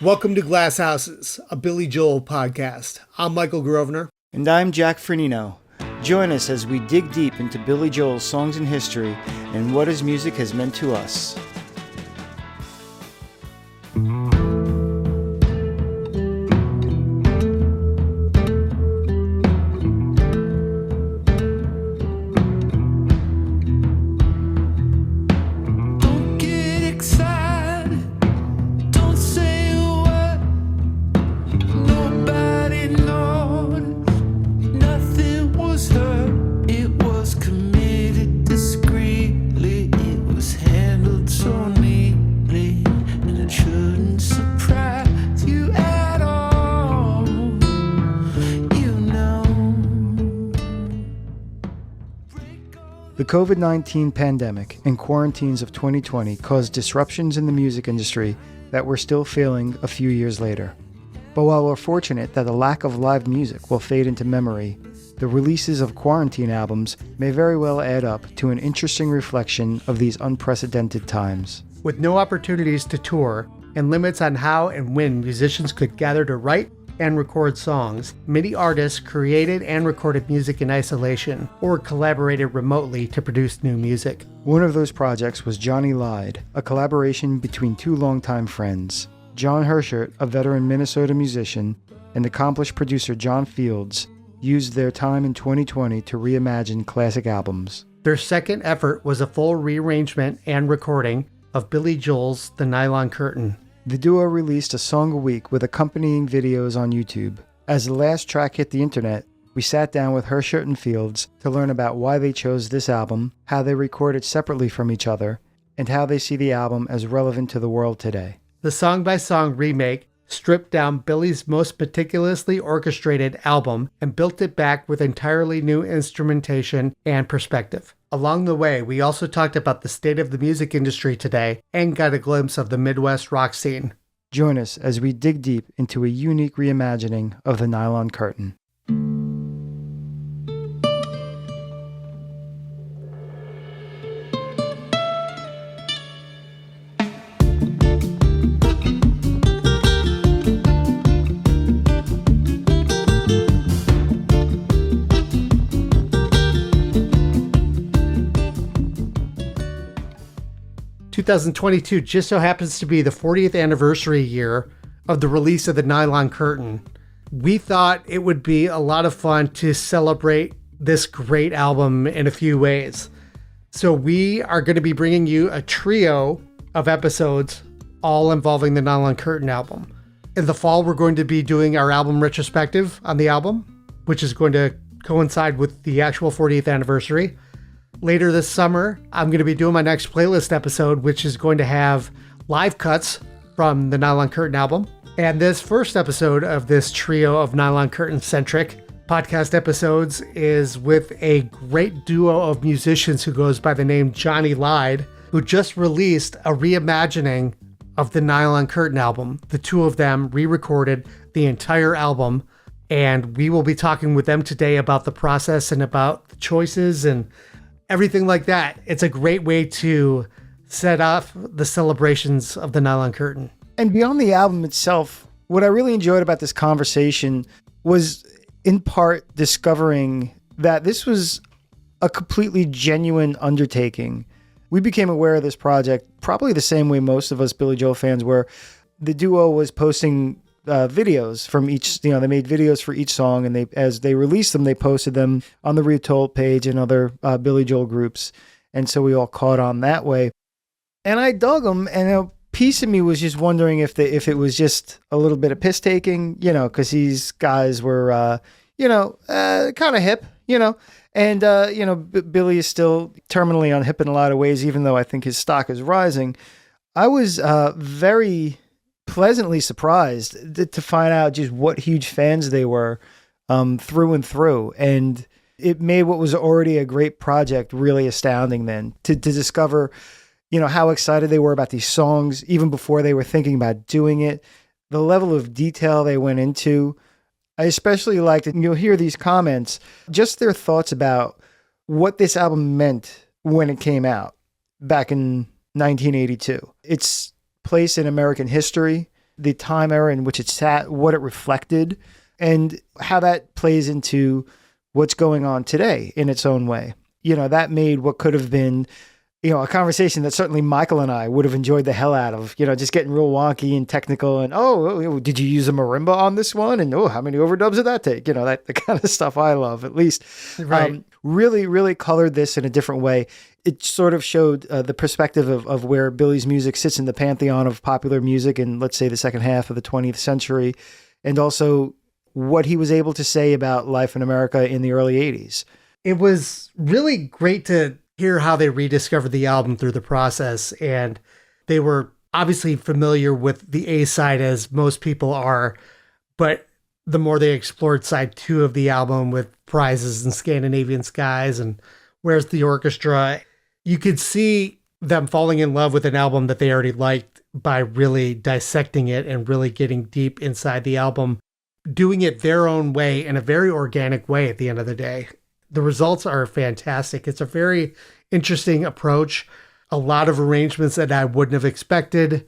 Welcome to Glass Houses, a Billy Joel podcast. I'm Michael Grosvenor. And I'm Jack Fernino. Join us as we dig deep into Billy Joel's songs and history and what his music has meant to us. The COVID-19 pandemic and quarantines of 2020 caused disruptions in the music industry that we're still feeling a few years later. But while we're fortunate that the lack of live music will fade into memory, the releases of quarantine albums may very well add up to an interesting reflection of these unprecedented times. With no opportunities to tour and limits on how and when musicians could gather to write and record songs, many artists created and recorded music in isolation or collaborated remotely to produce new music. One of those projects was Johnny Lied, a collaboration between two longtime friends. Jon Herchert, a veteran Minnesota musician, and accomplished producer John Fields used their time in 2020 to reimagine classic albums. Their second effort was a full rearrangement and recording of Billy Joel's The Nylon Curtain. The duo released a song a week with accompanying videos on YouTube. As the last track hit the internet, we sat down with Herchert and Fields to learn about why they chose this album, how they recorded separately from each other, and how they see the album as relevant to the world today. The song-by-song remake stripped down Billy's most meticulously orchestrated album and built it back with entirely new instrumentation and perspective. Along the way, we also talked about the state of the music industry today and got a glimpse of the Midwest rock scene. Join us as we dig deep into a unique reimagining of the Nylon Curtain. 2022 just so happens to be the 40th anniversary year of the release of the Nylon Curtain. We thought it would be a lot of fun to celebrate this great album in a few ways. So we are going to be bringing you a trio of episodes all involving the Nylon Curtain album. In the fall, we're going to be doing our album retrospective on the album, which is going to coincide with the actual 40th anniversary. Later this summer, I'm going to be doing my next playlist episode, which is going to have live cuts from the Nylon Curtain album. And this first episode of this trio of Nylon Curtain-centric podcast episodes is with a great duo of musicians who goes by the name Johnny Lied, who just released a reimagining of the Nylon Curtain album. The two of them re-recorded the entire album, and we will be talking with them today about the process and about the choices and everything like that. It's a great way to set off the celebrations of the Nylon Curtain. And beyond the album itself, what I really enjoyed about this conversation was in part discovering that this was a completely genuine undertaking. We became aware of this project probably the same way most of us Billy Joel fans were. The duo was posting videos from each, they made videos for each song, and as they released them, they posted them on the Retold page and other Billy Joel groups. And so we all caught on that way. And I dug them, and a piece of me was just wondering if it was just a little bit of piss taking, because these guys were, kind of hip, and, Billy is still terminally unhip in a lot of ways, even though I think his stock is rising. I was very pleasantly surprised to find out just what huge fans they were through and through. And it made what was already a great project really astounding then to discover, how excited they were about these songs even before they were thinking about doing it, the level of detail they went into. I especially liked it, and you'll hear these comments, just their thoughts about what this album meant when it came out back in 1982. Its place in American history, the time era in which it sat, what it reflected, and how that plays into what's going on today in its own way. That made what could have been, a conversation that certainly Michael and I would have enjoyed the hell out of, just getting real wonky and technical and, did you use a marimba on this one? And, how many overdubs did that take? That the kind of stuff I love, at least. Right. Really, really colored this in a different way. It sort of showed the perspective of where Billy's music sits in the pantheon of popular music in, let's say, the second half of the 20th century, and also what he was able to say about life in America in the early 80s. It was really great to hear how they rediscovered the album through the process. And they were obviously familiar with the A side, as most people are, but the more they explored side 2 of the album with Prizes and Scandinavian Skies and Where's the Orchestra, you could see them falling in love with an album that they already liked by really dissecting it and really getting deep inside the album, doing it their own way in a very organic way at the end of the day. The results are fantastic. It's a very interesting approach. A lot of arrangements that I wouldn't have expected.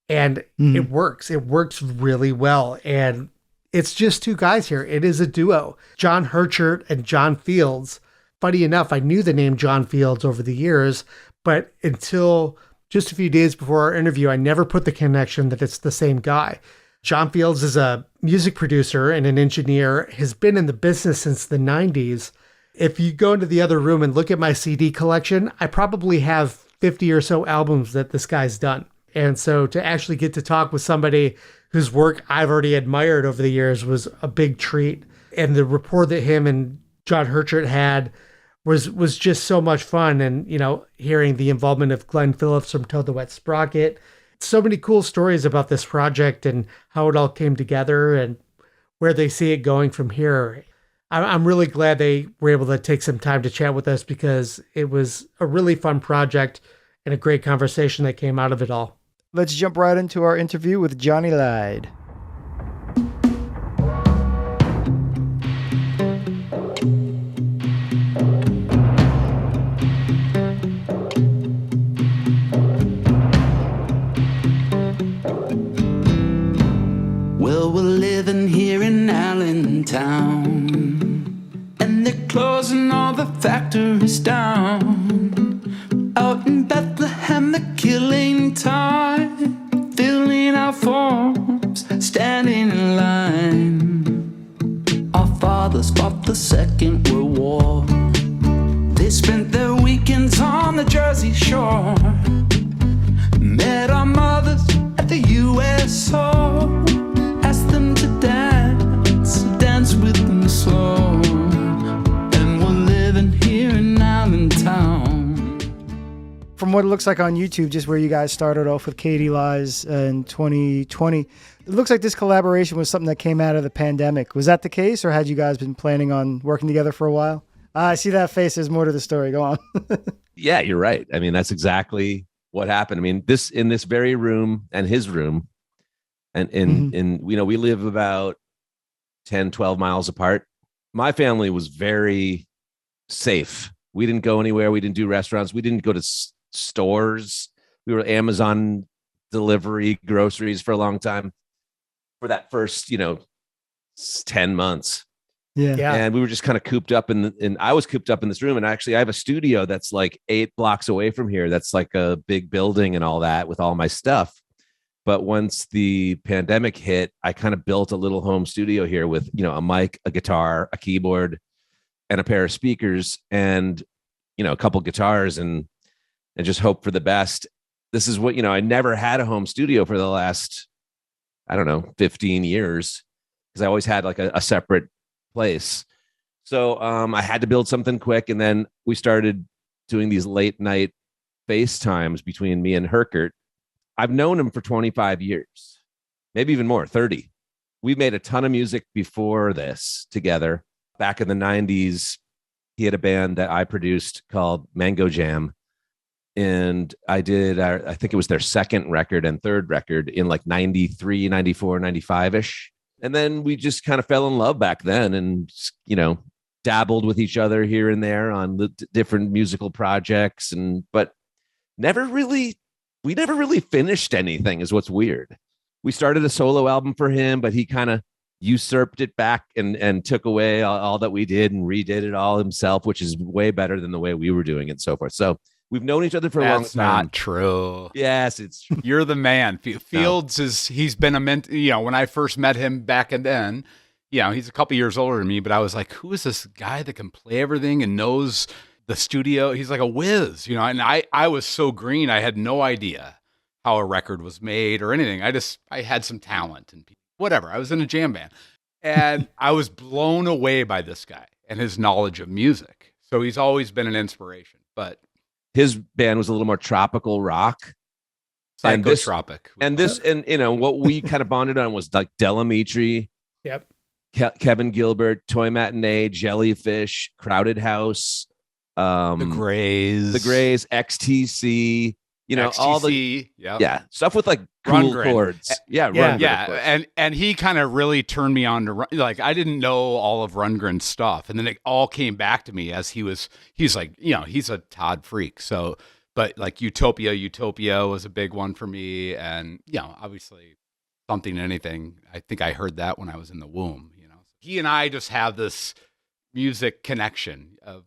And it works. It works really well. And it's just 2 guys here. It is a duo. Jon Herchert and John Fields. Funny enough, I knew the name John Fields over the years, but until just a few days before our interview, I never put the connection that it's the same guy. John Fields is a music producer and an engineer, has been in the business since the 90s. If you go into the other room and look at my CD collection, I probably have 50 or so albums that this guy's done. And so to actually get to talk with somebody whose work I've already admired over the years was a big treat. And the rapport that him and Jon Herchert had was just so much fun. And, hearing the involvement of Glenn Phillips from Toad the Wet Sprocket. So many cool stories about this project and how it all came together and where they see it going from here. I'm really glad they were able to take some time to chat with us, because it was a really fun project and a great conversation that came out of it all. Let's jump right into our interview with Johnny Lyde. Well, we're living here in Allentown, and they're closing all the factories down. Out in Bethlehem, they're killing time, filling out forms, standing in line. Our fathers fought the Second World War. They spent their weekends on the Jersey Shore. Met our mothers at the USO. Asked them to dance with them slow. And we're living here in Allentown. From what it looks like on YouTube, just where you guys started off with Katie Lies in 2020, it looks like this collaboration was something that came out of the pandemic. Was that the case, or had you guys been planning on working together for a while? I see that face. There's more to the story. Go on. Yeah, you're right. I mean, that's exactly what happened. I mean, in this very room and his room, and we live about 10, 12 miles apart. My family was very safe. We didn't go anywhere. We didn't do restaurants. We didn't go to stores. We were Amazon delivery groceries for a long time, for that first, 10 months. Yeah. And we were just kind of cooped up and I was cooped up in this room. And actually I have a studio that's like 8 blocks away from here. That's like a big building and all that with all my stuff. But once the pandemic hit, I kind of built a little home studio here with, a mic, a guitar, a keyboard, and a pair of speakers and, a couple guitars and just hope for the best. This is what, I never had a home studio for the last, 15 years, because I always had like a separate place. So I had to build something quick. And then we started doing these late night FaceTimes between me and Herchert. I've known him for 25 years, maybe even more, 30. We made a ton of music before this together. Back in the 90s, he had a band that I produced called Mango Jam. And I did, I think it was their second record and third record in like 93, 94, 95-ish. And then we just kind of fell in love back then and, dabbled with each other here and there on the different musical projects. But we never really finished anything, is what's weird. we started a solo album for him, but he kind of usurped it back and took away all that we did and redid it all himself, which is way better than the way we were doing it and so forth. So we've known each other for a long time. That's not true. Yes, it's true. You're the man. Fields he's been when I first met him back and then, he's a couple years older than me, but I was like, who is this guy that can play everything and knows the studio? He's like a whiz, and I was so green. I had no idea how a record was made or anything. I had some talent and whatever. I was in a jam band and I was blown away by this guy and his knowledge of music. So he's always been an inspiration, but his band was a little more tropical rock. Psychotropic. And what we kind of bonded on was like Delamitri. Yep. Kevin Gilbert, Toy Matinee, Jellyfish, Crowded House, the Grays, XTC, XTC, all the stuff with like cool chords. And he kind of really turned me on to I didn't know all of Rundgren's stuff, and then it all came back to me as he's like he's a Todd freak. So, but like Utopia was a big one for me, and obviously Something and Anything. I think I heard that when I was in the womb. He and I just have this music connection of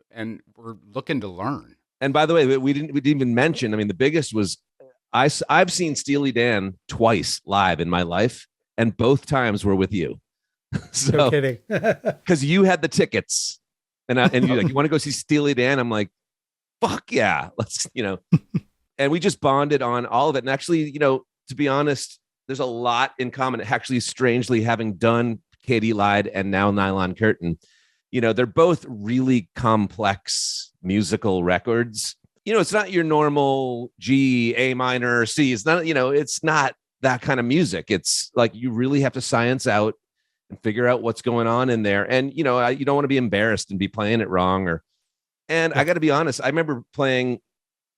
and we're looking to learn. And by the way, we didn't even mention. I mean, the biggest was I've seen Steely Dan twice live in my life, and both times were with you. So, no kidding. Because you had the tickets, and you're like, you want to go see Steely Dan? I'm like, fuck yeah, let's And we just bonded on all of it. And actually, to be honest, there's a lot in common. Actually, strangely, having done Katie Lied and now Nylon Curtain, they're both really complex musical records. It's not your normal G, A minor, C. It's not, it's not that kind of music. It's like you really have to science out and figure out what's going on in there. And, you don't want to be embarrassed and be playing it wrong. I got to be honest, I remember playing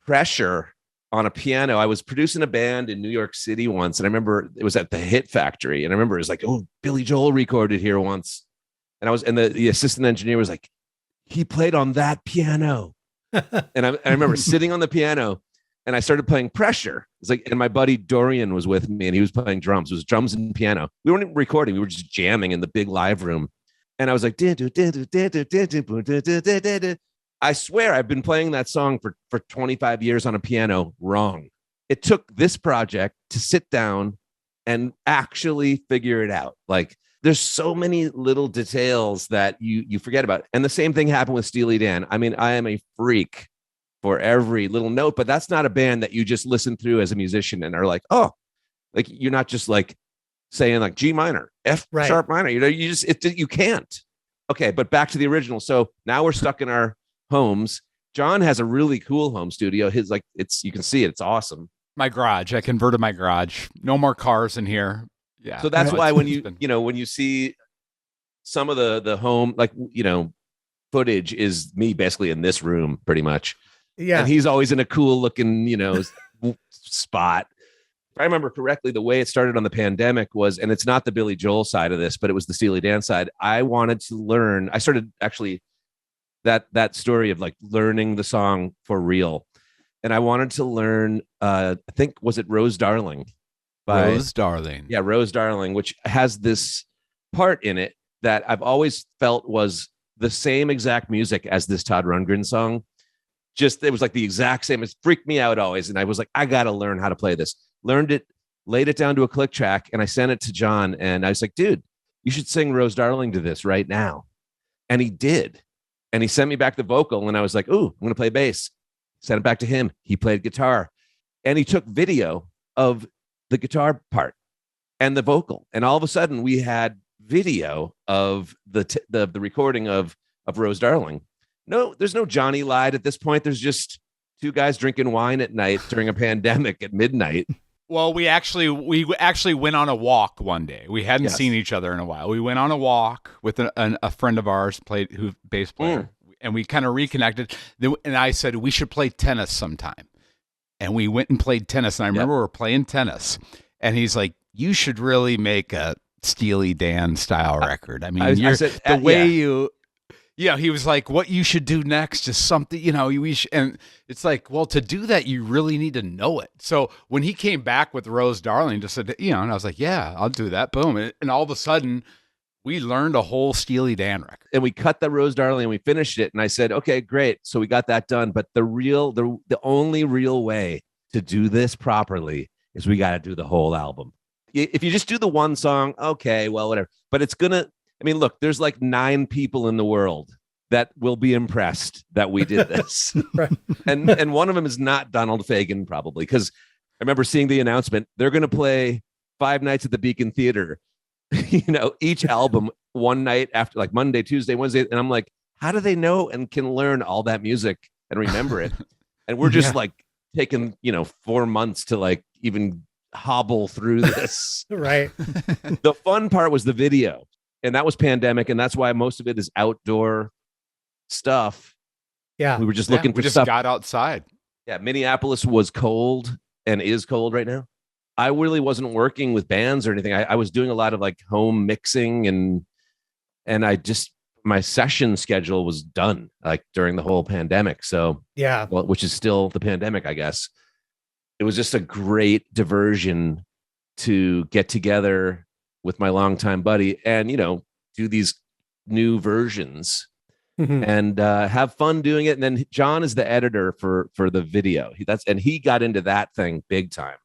Pressure on a piano. I was producing a band in New York City once, and I remember it was at the Hit Factory. And I remember it was like, oh, Billy Joel recorded here once. And the assistant engineer was like, he played on that piano. And I remember sitting on the piano and I started playing Pressure. It's like, and my buddy Dorian was with me and he was playing drums. It was drums and piano. We weren't recording. We were just jamming in the big live room. And I was like, I swear I've been playing that song for 25 years on a piano wrong. It took this project to sit down and actually figure it out. Like, there's so many little details that you forget about. And the same thing happened with Steely Dan. I mean, I am a freak for every little note, but that's not a band that you just listen through as a musician and are like, oh, like you're not just like saying like G minor, F sharp minor. You can't. Okay, but back to the original. So now we're stuck in our homes. Jon has a really cool home studio. His you can see it. It's awesome. My garage. I converted my garage. No more cars in here. Yeah. So that's why when you see some of the home, footage is me basically in this room pretty much. Yeah. And he's always in a cool looking, spot. If I remember correctly, the way it started on the pandemic was, and it's not the Billy Joel side of this, but it was the Steely Dan side. I wanted to learn. I started actually that story of like learning the song for real. And I wanted to learn, I think, was it Rose Darling? Rose Darling. Yeah, Rose Darling, which has this part in it that I've always felt was the same exact music as this Todd Rundgren song. Just, it was like the exact same. It freaked me out always. And I was like, I got to learn how to play this. Learned it, laid it down to a click track, and I sent it to Jon. And I was like, dude, you should sing Rose Darling to this right now. And he did. And he sent me back the vocal. And I was like, ooh, I'm going to play bass. Sent it back to him. He played guitar. And he took video of the guitar part and the vocal. And all of a sudden we had video of the recording of Rose Darling. No, there's no Johnny Lied at this point. There's just two guys drinking wine at night during a pandemic at midnight. Well, we actually went on a walk one day. We hadn't seen each other in a while. We went on a walk with a friend of ours, bass player, and we kind of reconnected. And I said, we should play tennis sometime. And we went and played tennis. And I remember we were playing tennis. And he's like, you should really make a Steely Dan style record. I mean, Yeah, he was like, what you should do next is something, and it's like, well, to do that, you really need to know it. So when he came back with Rose Darling, just said, and I was like, yeah, I'll do that. Boom. And all of a sudden, we learned a whole Steely Dan record. And we cut the Rose Darling and we finished it. And I said, okay, great. So we got that done. But the only real way to do this properly is we got to do the whole album. If you just do the one song, okay, well, whatever. But it's going to, look, there's like 9 people in the world that will be impressed that we did this. Right. And one of them is not Donald Fagen, probably, because I remember seeing the announcement. They're going to play 5 nights at the Beacon Theater, each album one night after, like Monday, Tuesday, Wednesday. And I'm like, how do they know and can learn all that music and remember it? And we're just like taking, 4 months to like even hobble through this. Right. The fun part was the video. And that was pandemic, and that's why most of it is outdoor stuff. Yeah. We were just looking for we just stuff. got outside. Yeah, Minneapolis was cold and is cold right now. I really wasn't working with bands or anything. I was doing a lot of like home mixing and my session schedule was done like during the whole pandemic. So yeah, well, which is still the pandemic, I guess. It was just a great diversion to get together with my longtime buddy and, do these new versions and have fun doing it. And then Jon is the editor for the video. He got into that thing big time.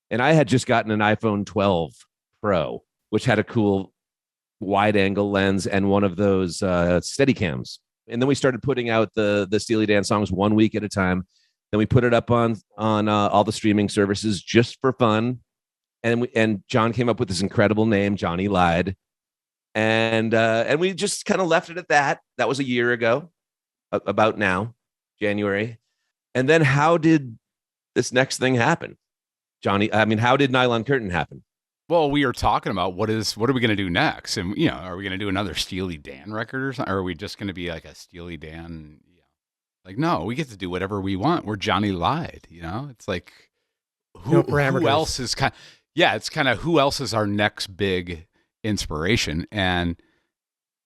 And I had just gotten an iPhone 12 Pro, which had a cool wide angle lens and one of those steady cams. And then we started putting out the Steely Dan songs 1 week at a time. Then we put it up on all the streaming services just for fun. And Jon came up with this incredible name, Johnny Lied. And we just kind of left it at that. That was a year ago, about now, January. And then how did this next thing happen? Johnny, how did Nylon Curtain happen? Well, we were talking about what are we going to do next? And, are we going to do another Steely Dan record or something? Or are we just going to be like a Steely Dan? Like, no, we get to do whatever we want. We're Johnny Lied, It's like, who else is it's kind of who else is our next big inspiration. And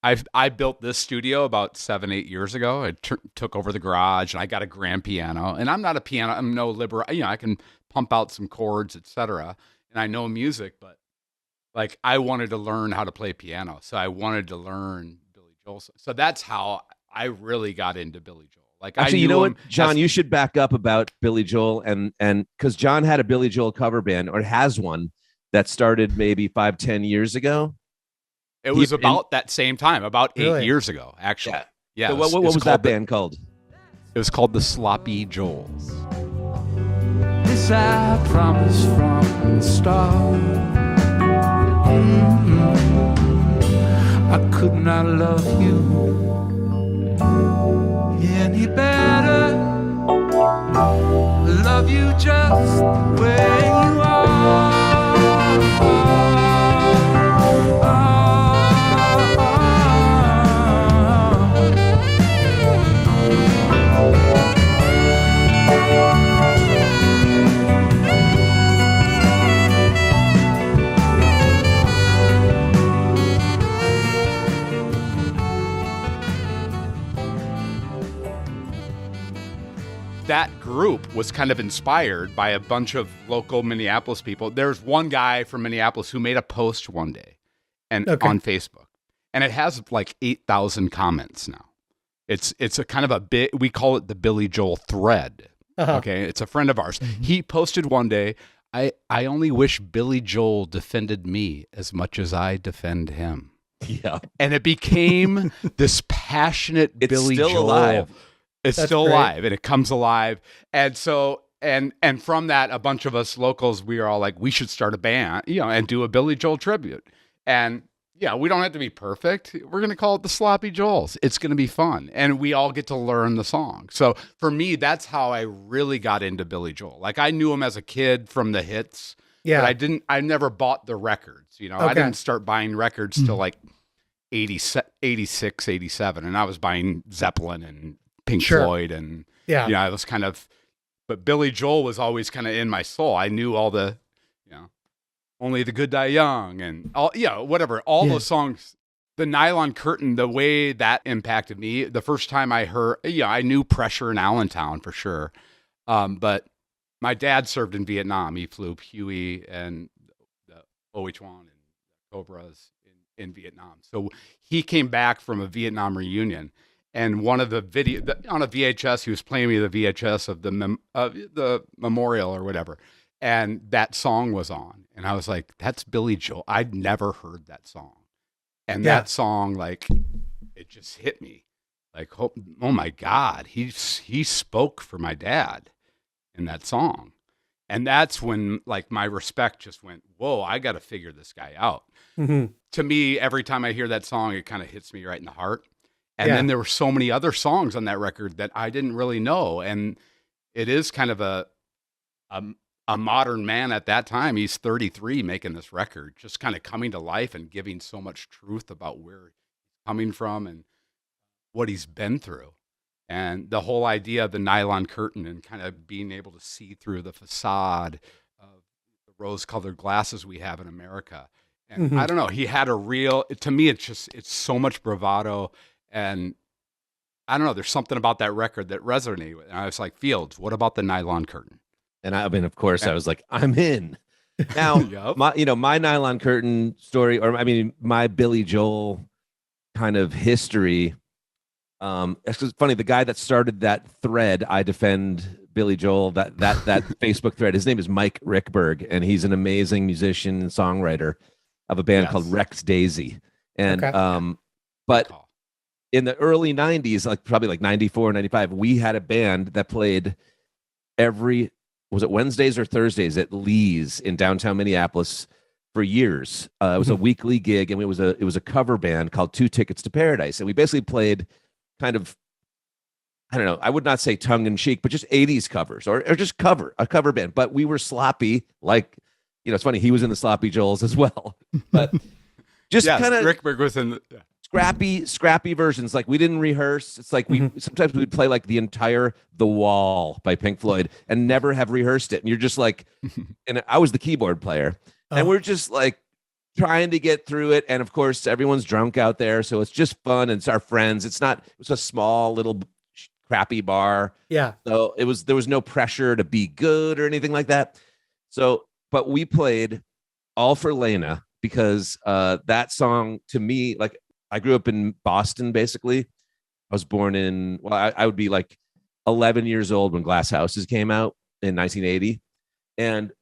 I built this studio about 7-8 years ago. I took over the garage and I got a grand piano, and I'm not a piano. I'm no liberal. I can pump out some chords, etc. And I know music, but like I wanted to learn how to play piano. So I wanted to learn Billy Joel. So that's how I really got into Billy Joel. Like, actually, you know what, Jon, you should back up about Billy Joel and because Jon had a Billy Joel cover band, or has one that started maybe 5-10 years ago. It was about that same time, about 8 years ago, actually. Yeah. So what was that band called? It was called the Sloppy Joels. This I promise from the start. I could not love you any better. Love you just where you are. That group was kind of inspired by a bunch of local Minneapolis people. There's one guy from Minneapolis who made a post one day on Facebook, and it has like 8,000 comments now. It's a kind of a bit, we call it the Billy Joel thread. Okay. It's a friend of ours. He posted one day, I only wish Billy Joel defended me as much as I defend him. Yeah. And it became this passionate Billy Joel. Alive. It's That's still great. alive, and it comes alive. And so, and from that, a bunch of us locals, we are all like, we should start a band, and do a Billy Joel tribute. And we don't have to be perfect. We're going to call it the Sloppy Joels. It's going to be fun. And we all get to learn the song. So for me, that's how I really got into Billy Joel. Like, I knew him as a kid from the hits. Yeah. But I never bought the records, I didn't start buying records till like 86, 87. And I was buying Zeppelin and Pink Floyd and I was kind of, but Billy Joel was always kind of in my soul. I knew all the, Only the Good Die Young and all, whatever, all those songs. The Nylon Curtain, the way that impacted me, the first time I heard, I knew Pressure in Allentown for sure. But my dad served in Vietnam. He flew Huey and the OH-1 and Cobras in Vietnam. So he came back from a Vietnam reunion. And one of the on a VHS, he was playing me the VHS of the memorial or whatever. And that song was on. And I was like, that's Billy Joel. I'd never heard that song. And that song, like, it just hit me. Like, oh my God, he spoke for my dad in that song. And that's when, like, my respect just went, whoa, I got to figure this guy out. Mm-hmm. To me, every time I hear that song, it kind of hits me right in the heart. And then there were so many other songs on that record that I didn't really know. And it is kind of a modern man at that time. He's 33 making this record, just kind of coming to life and giving so much truth about where he's coming from and what he's been through. And the whole idea of the Nylon Curtain and kind of being able to see through the facade of the rose-colored glasses we have in America. And I don't know, he had to me, it's so much bravado. And I don't know, there's something about that record that resonated with. And I was like, Fields, what about the Nylon Curtain? And I mean, of course, I was like, I'm in. Now, my Nylon Curtain story, or I mean, my Billy Joel kind of history. It's funny. The guy that started that thread, I defend Billy Joel. That Facebook thread. His name is Mike Rickberg, and he's an amazing musician and songwriter of a band called Rex Daisy. And but in the early 90s, like probably like 94, 95, we had a band that played was it Wednesdays or Thursdays at Lee's in downtown Minneapolis for years. It was a weekly gig, and it was a cover band called Two Tickets to Paradise. And we basically played kind of, I don't know, I would not say tongue in cheek, but just 80s covers or just a cover band. But we were sloppy, like, it's funny, he was in the Sloppy Joels as well. But just kind of Rickberg was in scrappy versions. Like, we didn't rehearse. It's like sometimes we would play like the entire The Wall by Pink Floyd and never have rehearsed it. And you're just like, and I was the keyboard player, and we're just like trying to get through it. And of course, everyone's drunk out there, so it's just fun. And it's our friends. It's a small little crappy bar. Yeah. So there was no pressure to be good or anything like that. So, but we played All for Lena because that song, to me, like, I grew up in Boston, basically. I was born I would be like 11 years old when Glass Houses came out in 1980. And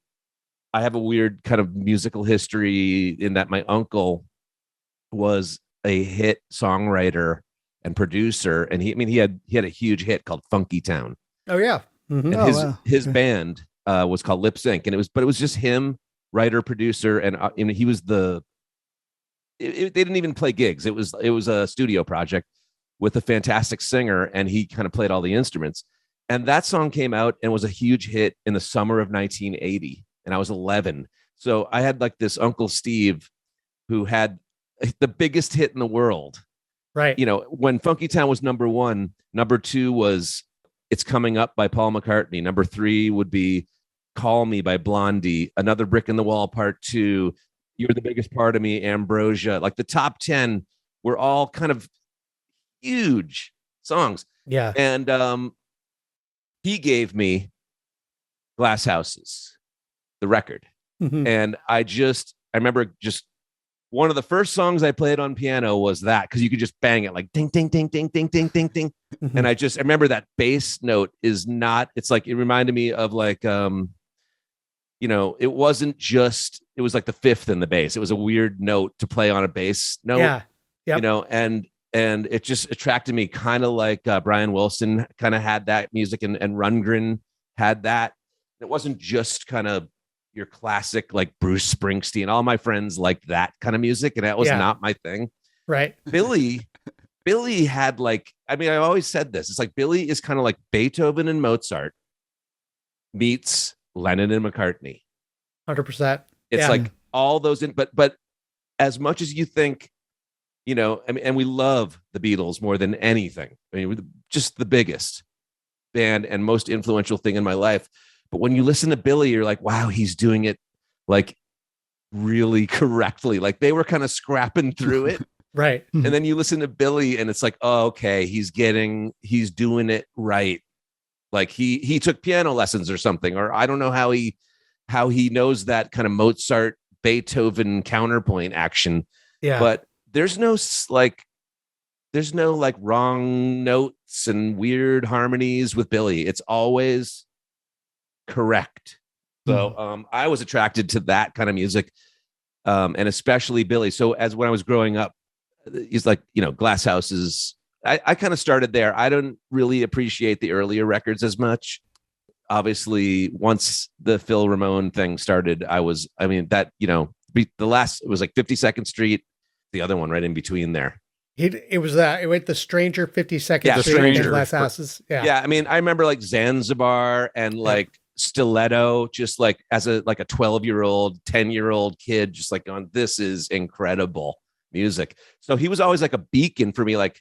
I have a weird kind of musical history in that my uncle was a hit songwriter and producer. And he had a huge hit called Funky Town. Oh, yeah. Mm-hmm. And his band was called Lip Sync. And it was just him, writer, producer. And he was they didn't even play gigs. It was a studio project with a fantastic singer, and he kind of played all the instruments. And that song came out and was a huge hit in the summer of 1980, and I was 11. So I had like this Uncle Steve who had the biggest hit in the world. Right. When Funky Town was number 1, number 2 was It's Coming Up by Paul McCartney. Number 3 would be Call Me by Blondie. Another Brick in the Wall, Part 2. You're the Biggest Part of Me, Ambrosia. Like, the top 10 were all kind of huge songs. Yeah. And he gave me Glass Houses, the record. Mm-hmm. And I remember just one of the first songs I played on piano was that, because you could just bang it like ding, ding, ding, ding, ding, ding, ding, ding. Mm-hmm. And I remember that bass note it's like, it reminded me of like, it wasn't just, it was like the fifth in the bass. It was a weird note to play on a bass note. Yeah. Yep. And it just attracted me, kind of like Brian Wilson kind of had that music, and Rundgren had that. It wasn't just kind of your classic, like Bruce Springsteen. All my friends liked that kind of music, and that was not my thing. Right. Billy had like, I mean, I always said this. It's like Billy is kind of like Beethoven and Mozart meets Lennon and McCartney. 100%. It's like all those but as much as you think, I mean, and we love the Beatles more than anything. I mean, we're just the biggest band and most influential thing in my life. But when you listen to Billy, you're like, wow, he's doing it like really correctly. Like, they were kind of scrapping through it. Right. And then you listen to Billy and it's like, oh, okay, he's doing it right. Like he took piano lessons or something, or I don't know how he knows that kind of Mozart, Beethoven counterpoint action. Yeah. But there's no wrong notes and weird harmonies with Billy. It's always correct. So I was attracted to that kind of music, and especially Billy. So when I was growing up, he's like, Glass Houses. I kind of started there. I don't really appreciate the earlier records as much. Obviously, once the Phil Ramone thing started, it was like 52nd Street, the other one right in between there. It went the Stranger, 52nd Yeah, Street, Stranger. and Glass Houses. Yeah. I mean, I remember like Zanzibar and like Stiletto, just like as a 12-year-old, 10-year-old kid, just like going, this is incredible music. So he was always like a beacon for me, like,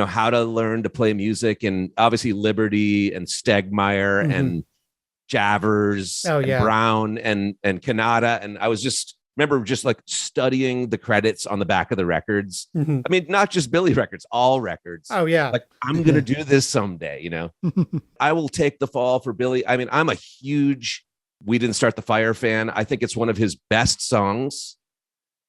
how to learn to play music. And obviously Liberty and Stegmeyer and Javers and Brown and Kanata. And I was remember just studying the credits on the back of the records. I mean, not just Billy records, all records. Oh yeah. Like, I'm going to do this someday, I will take the fall for Billy. I mean, I'm a huge We Didn't Start the Fire fan. I think it's one of his best songs.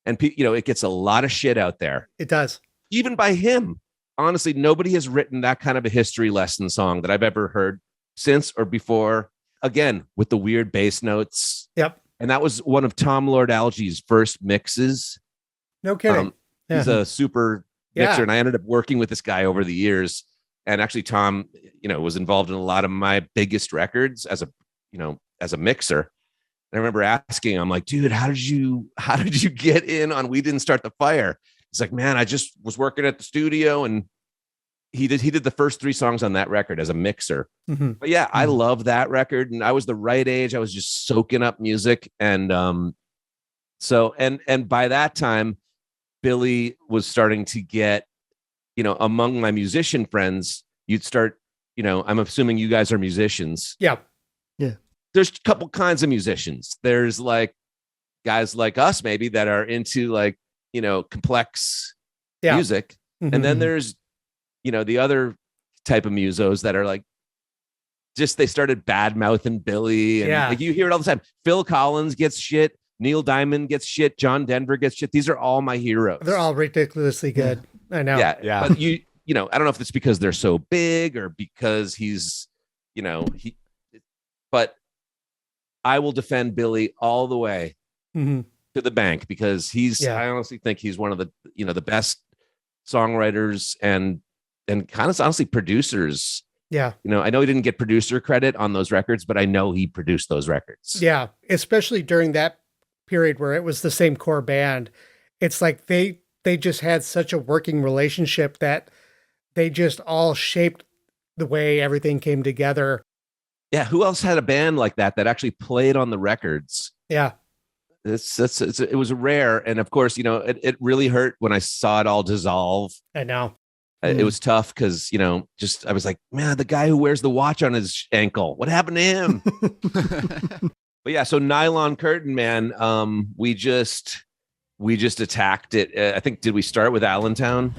And, it gets a lot of shit out there. It does. Even by him. Honestly, nobody has written that kind of a history lesson song that I've ever heard since or before. Again, with the weird bass notes. Yep. And that was one of Tom Lord Alge's first mixes. No kidding. He's a super mixer. And I ended up working with this guy over the years. And actually, Tom, was involved in a lot of my biggest records as a mixer. And I remember asking him, I'm like, dude, how did you get in on We Didn't Start the Fire? He's like, man, I just was working at the studio, and he did the first 3 songs on that record as a mixer. But yeah, I love that record, and I was the right age. I was just soaking up music. And so by that time, Billy was starting to get, among my musician friends, you'd start, I'm assuming you guys are musicians. Yeah. Yeah. There's a couple kinds of musicians. There's like guys like us maybe that are into like, complex music. And then there's, the other type of musos that are like, just, they started bad mouthing Billy. And like you hear it all the time. Phil Collins gets shit. Neil Diamond gets shit. John Denver gets shit. These are all my heroes. They're all ridiculously good. I know. Yeah. But I don't know if it's because they're so big or because he's, but I will defend Billy all the way to the bank, because I honestly think he's one of the, the best songwriters and kind of honestly producers. Yeah. I know he didn't get producer credit on those records, but I know he produced those records. Yeah. Especially during that period where it was the same core band. It's like they just had such a working relationship that they just all shaped the way everything came together. Yeah. Who else had a band like that actually played on the records? Yeah. It was rare. And of course, it really hurt when I saw it all dissolve. I know. It was tough because, I was like, man, the guy who wears the watch on his ankle, what happened to him? But yeah, so Nylon Curtain, man, we just attacked it. I think, did we start with Allentown?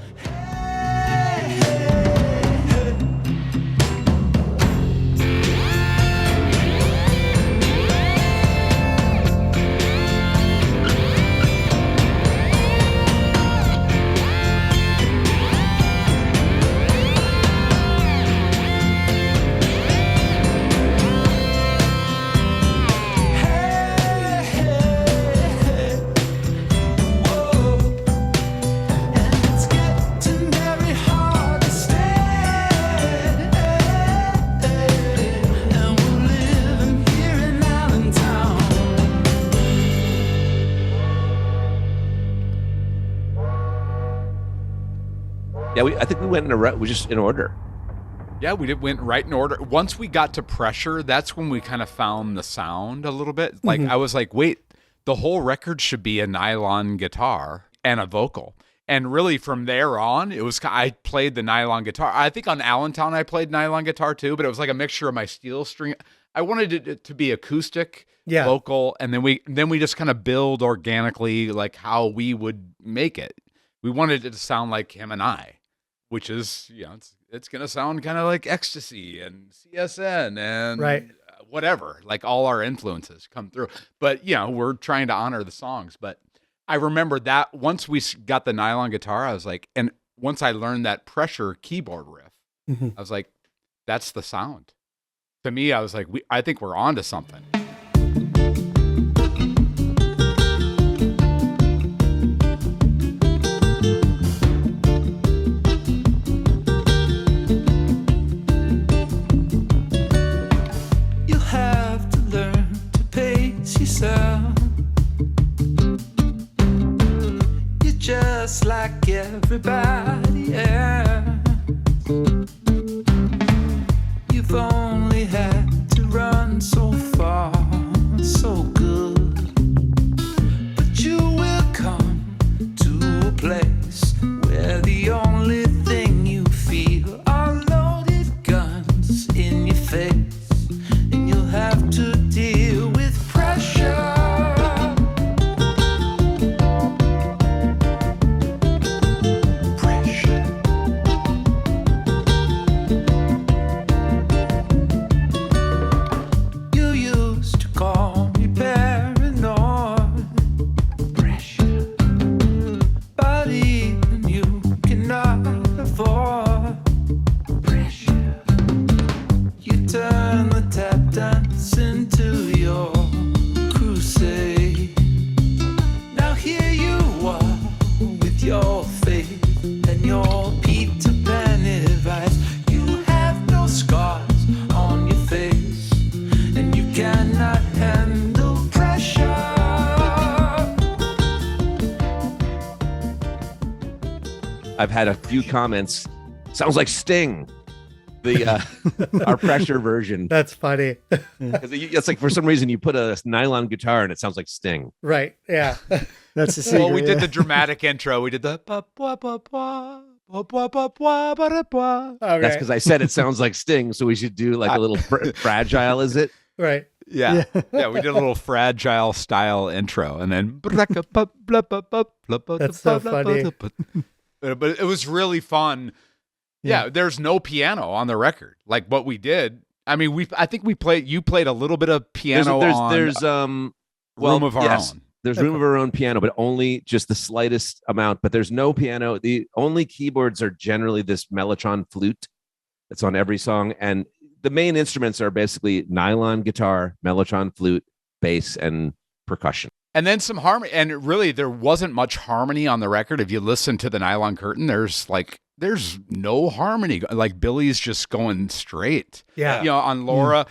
Yeah, I think we went in order. Yeah, went right in order. Once we got to Pressure, that's when we kind of found the sound a little bit. Like I was like, wait, the whole record should be a nylon guitar and a vocal. And really from there on, I played the nylon guitar. I think on Allentown I played nylon guitar too, but it was like a mixture of my steel string. I wanted it to be acoustic, vocal, and then we just kind of build organically like how we would make it. we wanted it to sound like him and I, which is, it's going to sound kind of like Ecstasy and CSN and whatever, like all our influences come through. But, we're trying to honor the songs. But I remember that once we got the nylon guitar, I was like, and once I learned that pressure keyboard riff, I was like, that's the sound. To me, I was like, I think we're onto something. You have to learn to pace yourself. You're just like everybody else. You've only had to run so far, so good. But you will come to a place where the only thing you feel are loaded guns in your face, and you'll have to deal with pressure. I've had a few comments. Sounds like Sting, our pressure version. That's funny. It's like for some reason you put a nylon guitar and it sounds like Sting. Right. Yeah. That's the secret. Well, we did the dramatic intro. We did the That's because I said it sounds like Sting, so we should do like a little fragile, is it? Right. Yeah. Yeah, we did a little fragile style intro and then That's so funny. But it was really fun. Yeah, there's no piano on the record. Like what we did. I mean, you played a little bit of piano there's Room of Our Own. There's Room of Our Own piano, but only just the slightest amount. But there's no piano. The only keyboards are generally this mellotron flute that's on every song. And the main instruments are basically nylon guitar, mellotron flute, bass, and percussion. And then some harmony. And really, there wasn't much harmony on the record. If you listen to the Nylon Curtain, there's no harmony. Like Billy's just going straight. Yeah. On Laura,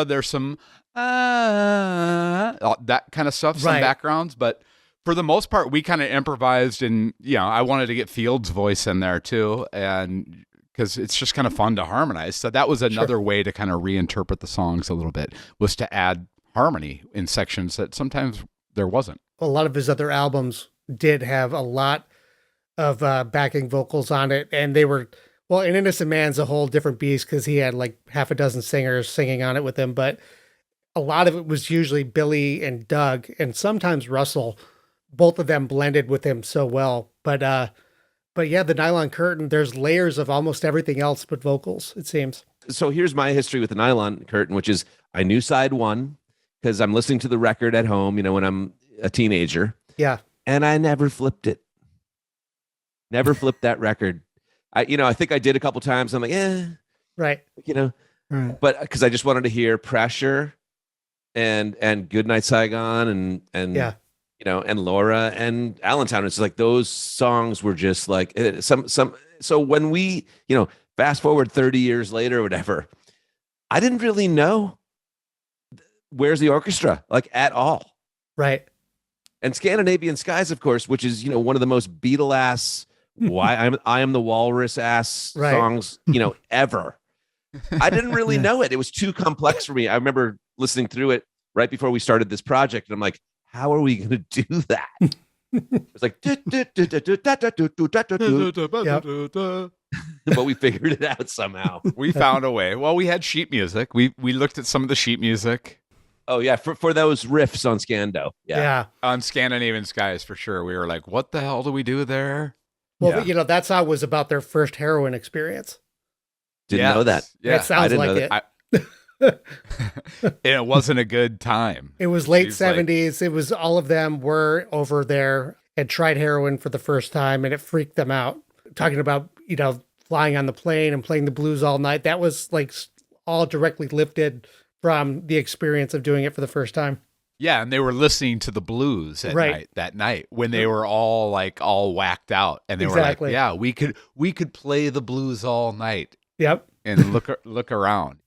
there's some that kind of stuff, some backgrounds. But for the most part, we kind of improvised. And, I wanted to get Field's voice in there too. And because it's just kind of fun to harmonize. So that was another way to kind of reinterpret the songs a little bit, was to add harmony in sections that sometimes there wasn't. A lot of his other albums did have a lot of backing vocals on it, and they were, well, An Innocent Man's a whole different beast because he had like half a dozen singers singing on it with him, but a lot of it was usually Billy and Doug, and sometimes Russell. Both of them blended with him so well. But yeah, the Nylon Curtain, there's layers of almost everything else but vocals, it seems. So here's my history with the Nylon Curtain, which is I knew side one because I'm listening to the record at home, when I'm a teenager. Yeah. And I never flipped it. Never flipped that record. I think I did a couple times. I'm like, right. Right. But because I just wanted to hear Pressure and Goodnight Saigon and and Laura and Allentown. It's like those songs were just like some. So when we, fast forward 30 years later or whatever, I didn't really know Where's the Orchestra like at all. Right. And Scandinavian Skies, of course, which is, one of the most Beatle ass, I am the walrus ass songs, ever. I didn't really know it. It was too complex for me. I remember listening through it right before we started this project. And I'm like, how are we going to do that? It's like, but we figured it out somehow. We found a way. Well, we had sheet music. We looked at some of the sheet music. Oh yeah, for those riffs on Scando. Yeah. On Scandinavian Skies for sure. We were like, what the hell do we do there? Well, that song was about their first heroin experience. Didn't know that. Yeah. It sounds like it. It wasn't a good time. It was late 70s. It was all of them were over there and tried heroin for the first time, and it freaked them out. Talking about, flying on the plane and playing the blues all night. That was like all directly lifted from the experience of doing it for the first time. Yeah, and they were listening to the blues that night when they were all whacked out, and they were like, "Yeah, we could play the blues all night." Yep. And look around.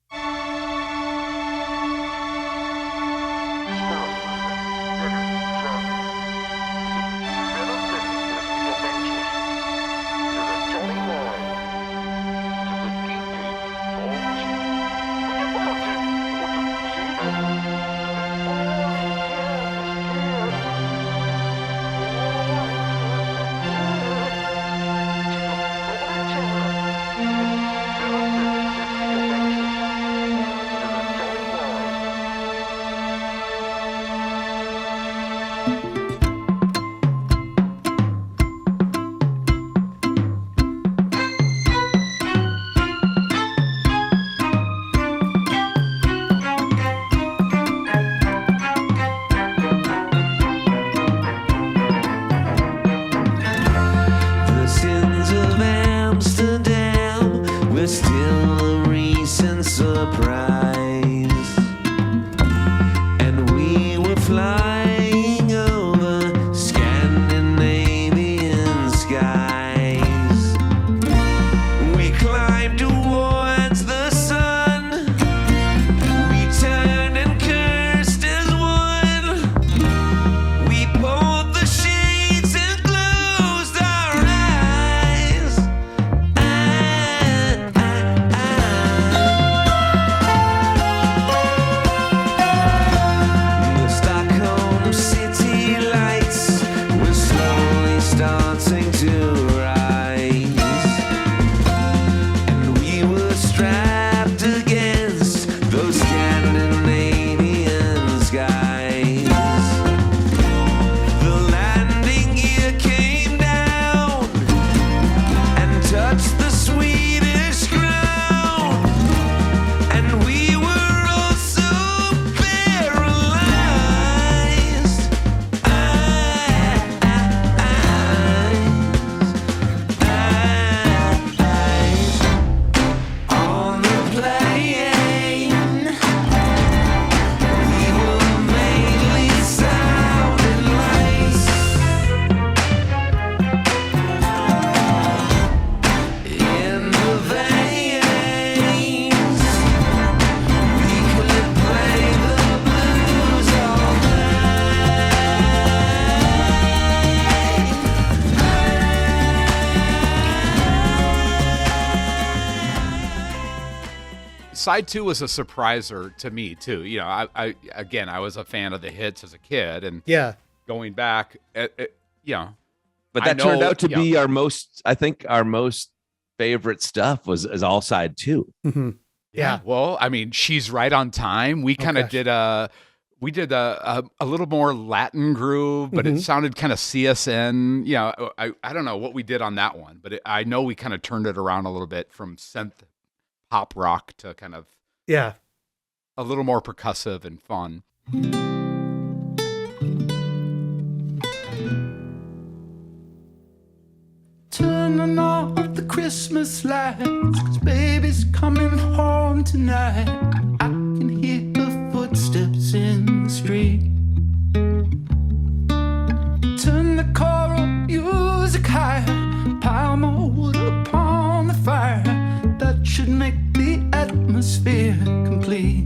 Side 2 was a surpriser to me too. I was a fan of the hits as a kid, and going back, but that turned out to be our most favorite stuff is all side 2. Mm-hmm. Yeah. Well, I mean, She's Right on Time. We kind of did a little more Latin groove, but it sounded kind of CSN. I don't know what we did on that one, but I know we kind of turned it around a little bit from synth pop rock to kind of a little more percussive and fun. Turning off the Christmas lights, 'cause baby's coming home tonight. I can hear her footsteps in the street. Turn the choral music higher, pile more wood upon the fire. That should make the atmosphere complete.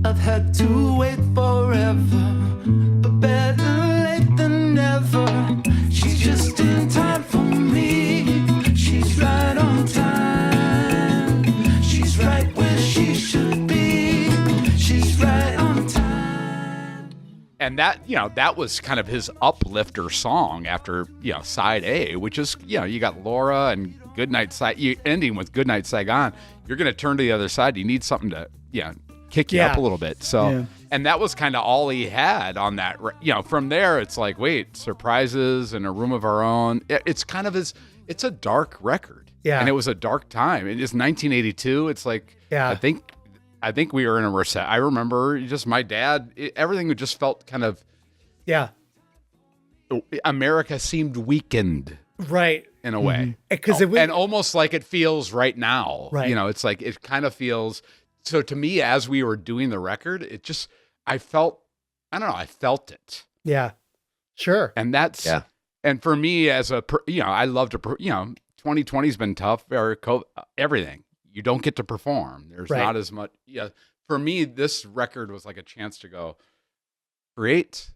I've had to wait forever, but better late than never. She's just in time for me. She's right on time. She's right where she should be. She's right on time. And that was kind of his uplifter song after, side A, which is, you got Laura and Goodnight Saigon. You ending with Goodnight Saigon. You're going to turn to the other side. You need something to, kick you up a little bit. So, Yeah. and that was kind of all he had on that. From there, it's like, wait, Surprises and A Room of Our Own. It's kind of it's a dark record. Yeah. And it was a dark time. It is 1982. It's like, Yeah. I think we were in a reset. I remember just my dad, everything just felt kind of, Yeah. America seemed weakened Right. in a way. Because And almost like it feels right now. Right. It's like it kind of feels. So to me, as we were doing the record, I felt it. Yeah. Sure. And that's, and for me as I love to, 2020's been tough, or everything. You don't get to perform. There's not as much. Yeah. For me, this record was like a chance to go create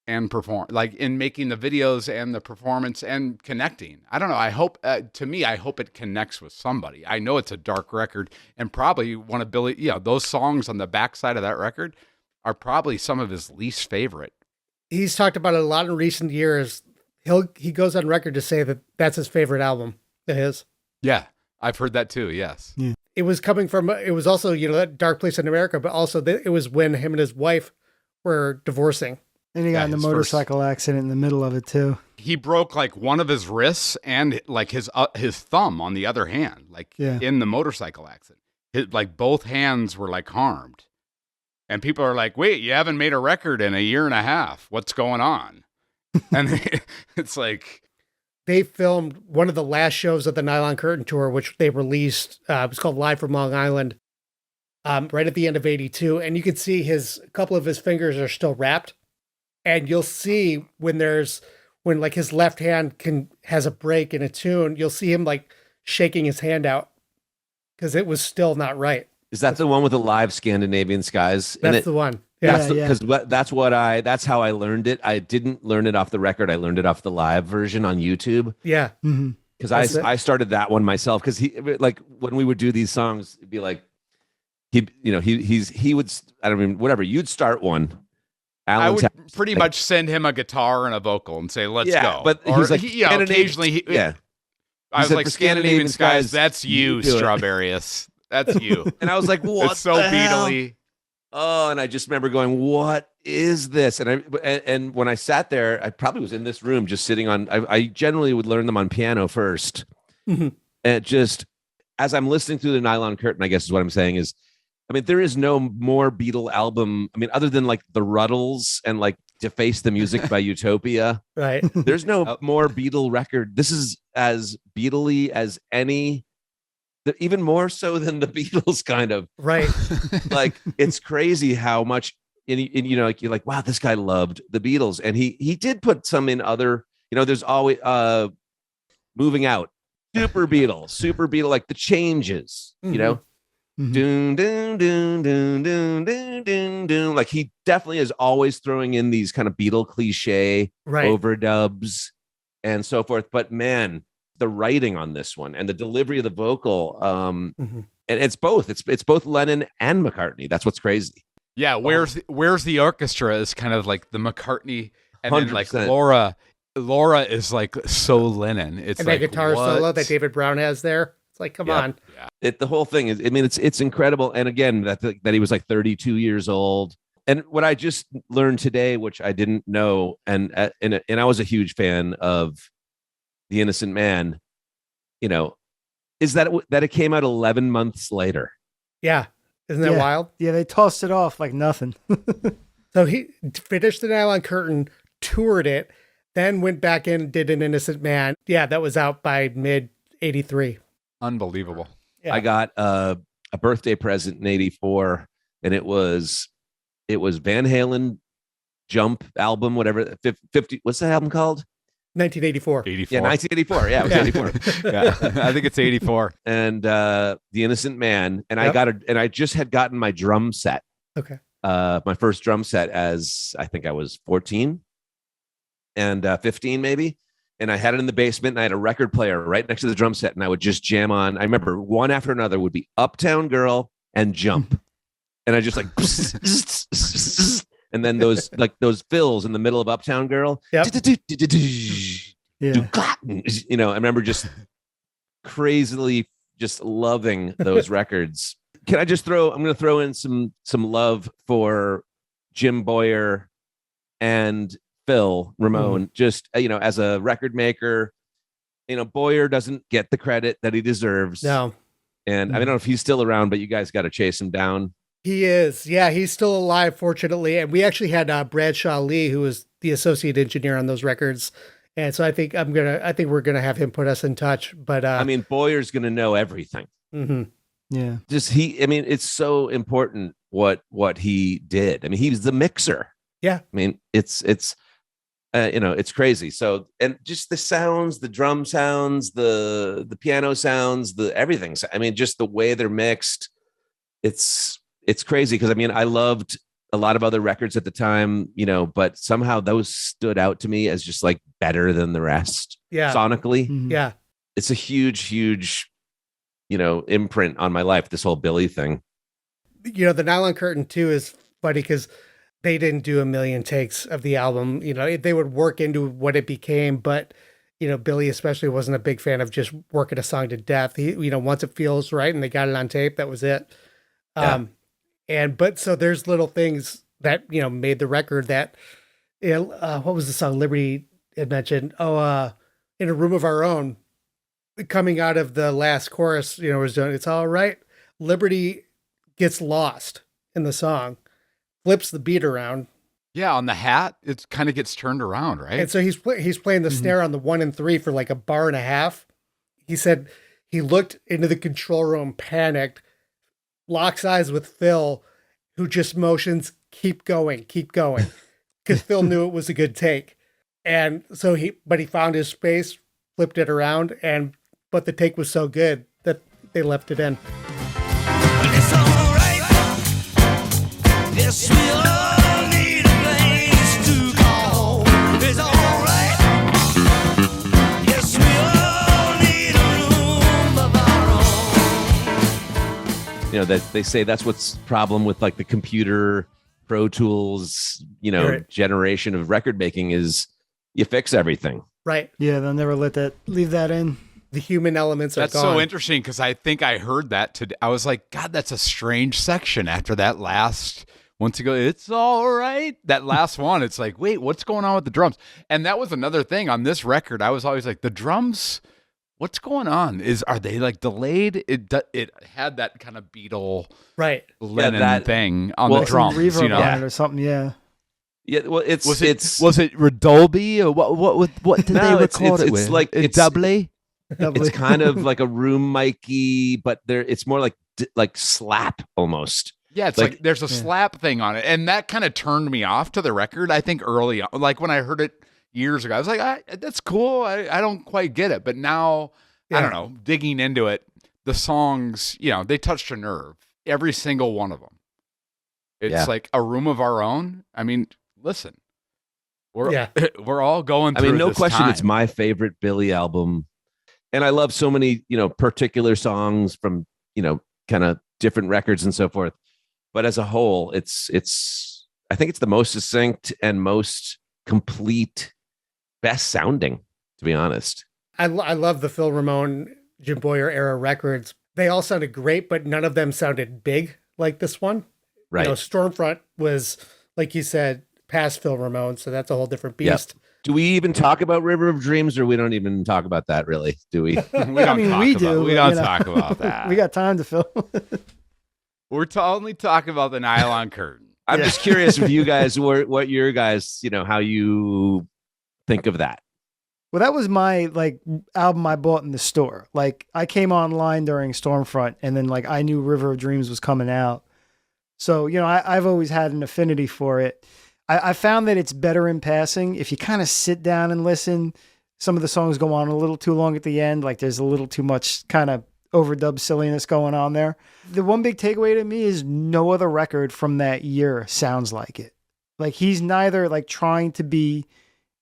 and perform, like in making the videos and the performance and connecting. I don't know. I hope, to me, I hope it connects with somebody. I know it's a dark record, and probably one of those songs on the backside of that record are probably some of his least favorite. He's talked about it a lot in recent years. He goes on record to say that that's his favorite album of his. Yeah. I've heard that too. Yes. Yeah. It was also, that Dark Place in America, but also it was when him and his wife were divorcing. And he got in a motorcycle accident in the middle of it too. He broke like one of his wrists and like his thumb on the other hand, in the motorcycle accident. Like both hands were like harmed. And people are like, wait, you haven't made a record in a year and a half. What's going on? And it's like, they filmed one of the last shows of the Nylon Curtain tour, which they released. It was called Live from Long Island, right at the end of 82. And you can see a couple of his fingers are still wrapped. And you'll see when like his left hand has a break in a tune, you'll see him like shaking his hand out because it was still not right. Is that the one with the live Scandinavian skies? That's the one. Yeah, because that's how I learned it. I didn't learn it off the record. I learned it off the live version on YouTube. Yeah, because I started that one myself. Because he, like, when we would do these songs, it'd be like he would, I don't mean, whatever, you'd start one. I would pretty much send him a guitar and a vocal and say, "Let's go." But he's like, occasionally, I was like, "Scandinavian skies, that's you, Strawberrius, that's you." And I was like, "What?" It's so Beatley. Oh, and I just remember going, "What is this?" And when I sat there, I probably was in this room just sitting on. I generally would learn them on piano first, and just as I'm listening through the Nylon Curtain, I guess is what I'm saying is. I mean, there is no more Beatle album. I mean, other than like the Ruddles and like Deface the Music by Utopia. Right. There's no more Beatle record. This is as Beatle-y as any, even more so than the Beatles, kind of. Right. Like, it's crazy how much, like, you're like, wow, this guy loved the Beatles. And he did put some in other, there's always Moving Out, super Beatle, like The Changes, Doon, doon, doon, doon, doon, doon, doon, doon. Like, he definitely is always throwing in these kind of Beatle cliche overdubs and so forth. But man, the writing on this one and the delivery of the vocal, and it's both. It's both Lennon and McCartney. That's what's crazy. Yeah, where's the orchestra is kind of like the McCartney, and 100%. Then like Laura is like so Lennon. It's and like that guitar solo that David Brown has there. It's like, come on. Yeah. The whole thing is, I mean, it's incredible. And again, that he was like 32 years old. And what I just learned today, which I didn't know, and I was a huge fan of The Innocent Man, is that it came out 11 months later. Yeah. Isn't that wild? Yeah, they tossed it off like nothing. So he finished the Nylon Curtain, toured it, then went back in and did An Innocent Man. Yeah, that was out by mid 83. Unbelievable. Yeah. I got a birthday present in 84, and it was Van Halen Jump album, whatever, 50. What's that album called? 1984. 84. Yeah, 1984. Yeah, it was 84. Yeah, I think it's 84. And The Innocent Man, and I just had gotten my drum set. Okay. My first drum set as I think I was 14 and 15 maybe. And I had it in the basement, and I had a record player right next to the drum set, and I would just jam on. I remember one after another would be Uptown Girl and Jump. And I just like, and then those fills in the middle of Uptown Girl. Yep. Yeah. I remember just crazily just loving those records. Can I just I'm going to throw in some love for Jim Boyer and Phil Ramone, just, as a record maker. Boyer doesn't get the credit that he deserves. No. And I don't know if he's still around, but you guys got to chase him down. He is. Yeah, he's still alive, fortunately. And we actually had Bradshaw Lee, who was the associate engineer on those records. And so I think we're gonna have him put us in touch. But Boyer's gonna know everything. Mm-hmm. Yeah. It's so important what he did. He was the mixer. Yeah. It's crazy. So, and just the sounds, the drum sounds, the piano sounds, the everything. Just the way they're mixed. It's crazy because I loved a lot of other records at the time, but somehow those stood out to me as just like better than the rest. Yeah. Sonically. Mm-hmm. Yeah. It's a huge, imprint on my life, this whole Billy thing. The Nylon Curtain too is funny because they didn't do a million takes of the album. They would work into what it became, but Billy especially wasn't a big fan of just working a song to death. He, once it feels right and they got it on tape, that was it. Yeah. But so there's little things that, made the record that, what was the song Liberty had mentioned? In a Room of Our Own, coming out of the last chorus, was doing, it's all right. Liberty gets lost in the song, flips the beat around. Yeah. On the hat, it kind of gets turned around, right? And so he's playing the snare on the 1 and 3 for like a bar and a half. He said he looked into the control room, panicked, locks eyes with Phil, who just motions, keep going, because Phil knew it was a good take. And so he found his space, flipped it around, but the take was so good that they left it in. It's all right. Yes, we all need a place to go. It's all right. Yes, we all need a room of our own. That they say that's what's problem with like the computer Pro Tools, Right. generation of record making is you fix everything. Right. Yeah, they'll never leave that in. The human elements are That's gone. so interesting because I think I heard that today. I was like, God, that's a strange section after that last. Once you go, it's all right. That last one, it's like, wait, what's going on with the drums? And that was another thing on this record. I was always like, the drums, what's going on? Are they like delayed? It had that kind of Beatle, right, Lennon thing on the Some drums, reverb on it or something. Yeah. Yeah, well, was it Dolby or what did they record it with? It's like it's doubly. It's kind of like a room mic-y, but it's more like slap almost. Yeah, it's like there's a slap thing on it, and that kind of turned me off to the record. I think early on, like when I heard it years ago, I was like, "That's cool." I don't quite get it, but now I don't know. Digging into it, the songs, they touched a nerve. Every single one of them. It's like a room of our own. Listen, we're all going through. No this question, time. it's my favorite Billy album. And I love so many, particular songs from, kind of different records and so forth. But as a whole, I think it's the most succinct and most complete, best sounding, to be honest. I love the Phil Ramone, Jim Boyer era records. They all sounded great, but none of them sounded big like this one. Right. Stormfront was, like you said, past Phil Ramone, so that's a whole different beast. Yep. Do we even talk about River of Dreams, or we don't even talk about that, really? Do we? We don't talk about that. We got time to fill. We're only talking about the Nylon Curtain. I'm just curious if you guys what your guys, how you think of that. Well, that was my album I bought in the store. Like I came online during Stormfront, and then I knew River of Dreams was coming out. So I've always had an affinity for it. I found that it's better in passing. If you kind of sit down and listen, some of the songs go on a little too long at the end. Like there's a little too much kind of overdub silliness going on there. The one big takeaway to me is no other record from that year sounds like it. Like he's neither trying to be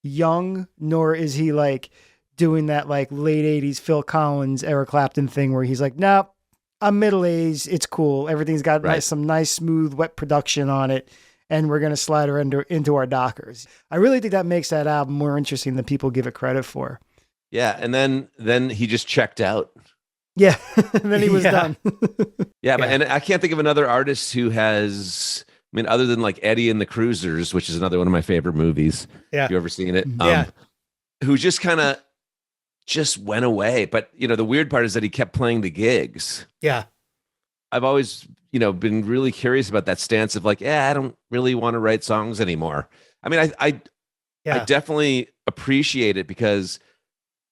young, nor is he doing that late 80s Phil Collins, Eric Clapton thing where he's like, nope, I'm middle-aged. It's cool. Everything's got some nice, smooth, wet production on it. And we're going to slide her into our Dockers. I really think that makes that album more interesting than people give it credit for. Yeah, and then he just checked out. Yeah. And then he was Yeah. done. Yeah, but and I can't think of another artist who has. I mean, other than like Eddie and the Cruisers, which is another one of my favorite movies. Yeah. If you ever seen it? Yeah. Who just kind of just went away. But the weird part is that he kept playing the gigs. Yeah. I've always, been really curious about that stance of like, I don't really want to write songs anymore. I mean, I definitely appreciate it because,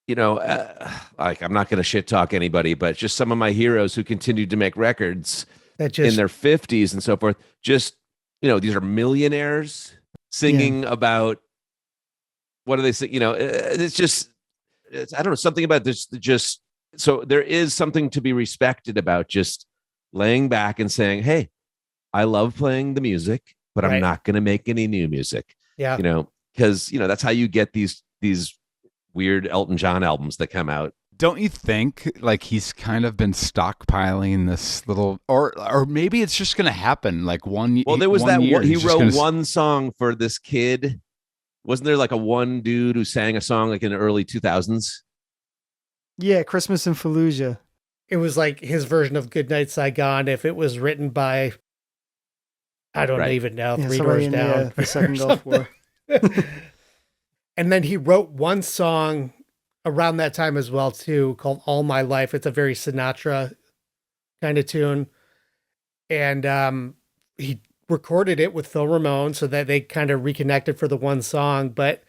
like I'm not going to shit talk anybody, but just some of my heroes who continued to make records in their 50s and so forth. Just, these are millionaires singing about, what do they say? It's just, I don't know, something about this. Just so there is something to be respected about just laying back and saying, hey, I love playing the music, but I'm not going to make any new music. Yeah. Because, that's how you get these weird Elton John albums that come out. Don't you think like he's kind of been stockpiling this little, or maybe it's just going to happen like one. Well, there was one that year, one, he he's just wrote gonna one song for this kid. Wasn't there like a one dude who sang a song like in the early 2000s? Yeah, Christmas in Fallujah. It was like his version of Goodnight Saigon if it was written by, I don't even know, Three Doors Down. The second Gulf War. And then he wrote one song around that time as well, too, called All My Life. It's a very Sinatra kind of tune. And he recorded it with Phil Ramone so that they kind of reconnected for the one song. But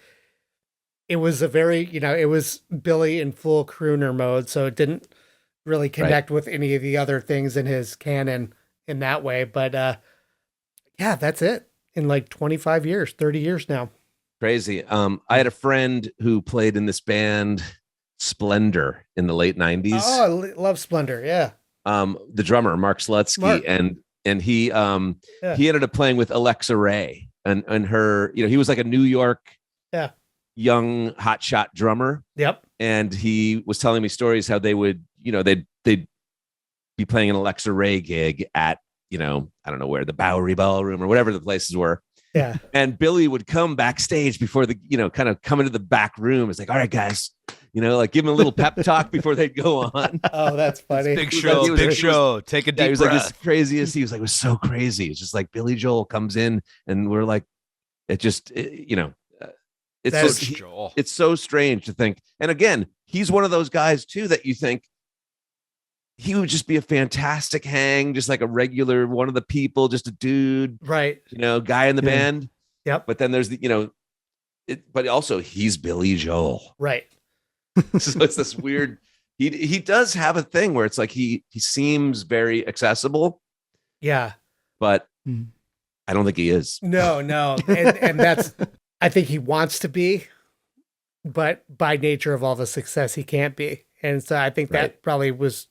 it was a very, it was Billy in full crooner mode. So it didn't really connect with any of the other things in his canon in that way. But that's it in like 25 years, 30 years now. Crazy. I had a friend who played in this band Splendor in the late 90s. Oh, I love Splendor. Yeah. The drummer, Mark Slutsky, and he ended up playing with Alexa Ray and her, he was like a New York young hotshot drummer. Yep. And he was telling me stories how they would, they'd be playing an Alexa Ray gig at, I don't know where, the Bowery Ballroom or whatever the places were. Yeah. And Billy would come backstage before the, kind of come into the back room. It's like, all right, guys, like give him a little pep talk before they'd go on. Oh, that's funny. big show. Take a deep he was breath. like, this craziest. He was like, it was so crazy. It's just like Billy Joel comes in and we're like, it's so strange to think. And again, he's one of those guys too, that you think he would just be a fantastic hang, just like a regular one of the people, just a dude, right? Guy in the band. Yep. But then there's the, but also he's Billy Joel, right? So it's this weird. He does have a thing where it's like he seems very accessible. Yeah. But I don't think he is. No, and that's. I think he wants to be, but by nature of all the success, he can't be. And so I think that probably was.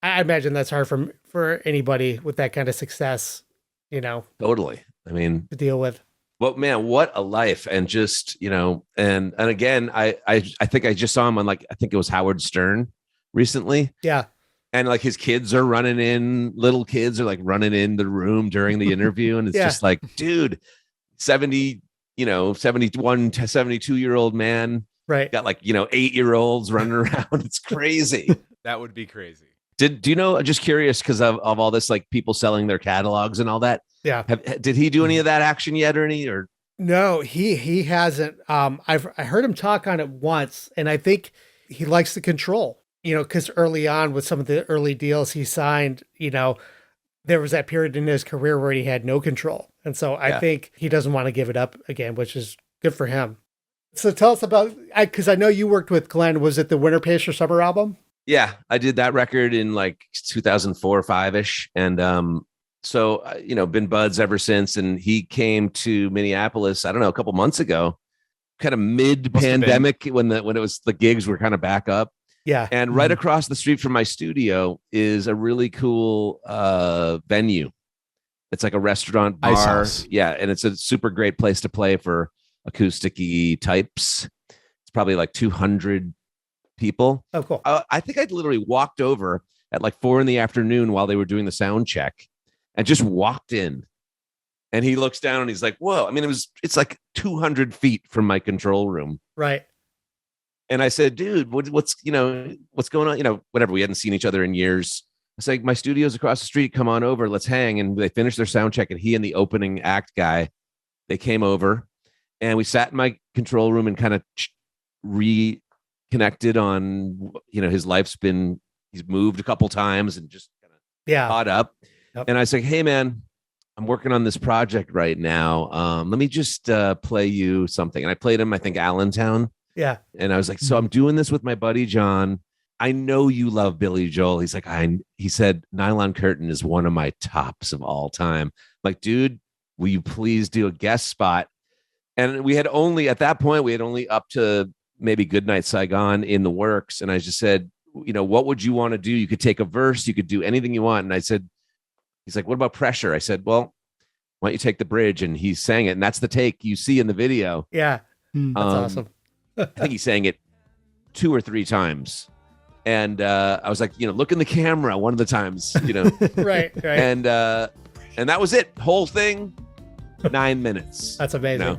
I imagine that's hard for anybody with that kind of success, Totally. I mean, to deal with. Well, man, what a life. And just, and again, I think I just saw him on I think it was Howard Stern recently. Yeah. And like his kids are running in, little kids are like running in the room during the interview. And it's just like, dude, 71 to 72-year-old man. Right. Got 8-year-olds running around. It's crazy. That would be crazy. Do you know, just curious because of all this, like people selling their catalogs and all that. Yeah. Did he do any of that action yet or any, or? No, he hasn't. I heard him talk on it once, and I think he likes the control, because early on with some of the early deals he signed, there was that period in his career where he had no control. And so I think he doesn't want to give it up again, which is good for him. So tell us about, because I know you worked with Glenn. Was it the Winter Pacer Summer album? Yeah, I did that record in 2004 or 5-ish. And so, been buds ever since. And he came to Minneapolis, I don't know, a couple months ago, kind of mid-pandemic when it was the gigs were kind of back up. Yeah. And right across the street from my studio is a really cool venue. It's like a restaurant bar. Ice house. Yeah. And it's a super great place to play for acoustic-y types. It's probably 200 people. Oh, cool. I think I literally walked over at 4 PM while they were doing the sound check and just walked in. And he looks down and he's like, whoa. I mean, it's 200 feet from my control room. Right. And I said, dude, what's going on? Whatever. We hadn't seen each other in years. I was like, my studio's across the street. Come on over. Let's hang. And they finished their sound check. And he and the opening act guy, they came over and we sat in my control room and kind of reconnected on, his life's been, he's moved a couple times and just kind of caught up. Yep. And I was like, hey, man, I'm working on this project right now. Let me just play you something. And I played him, I think, Allentown. Yeah. And I was like, so I'm doing this with my buddy, John. I know you love Billy Joel. He's like, he said, Nylon Curtain is one of my tops of all time. I'm like, dude, will you please do a guest spot? And at that point, we had only up to maybe Goodnight Saigon in the works. And I just said, what would you want to do? You could take a verse, you could do anything you want. And I said, he's like, what about Pressure? I said, well, why don't you take the bridge? And he sang it. And that's the take you see in the video. Yeah. That's awesome. I think he sang it 2 or 3 times. And I was like, look in the camera one of the times, Right. And that was it. Whole thing, 9 minutes. That's amazing.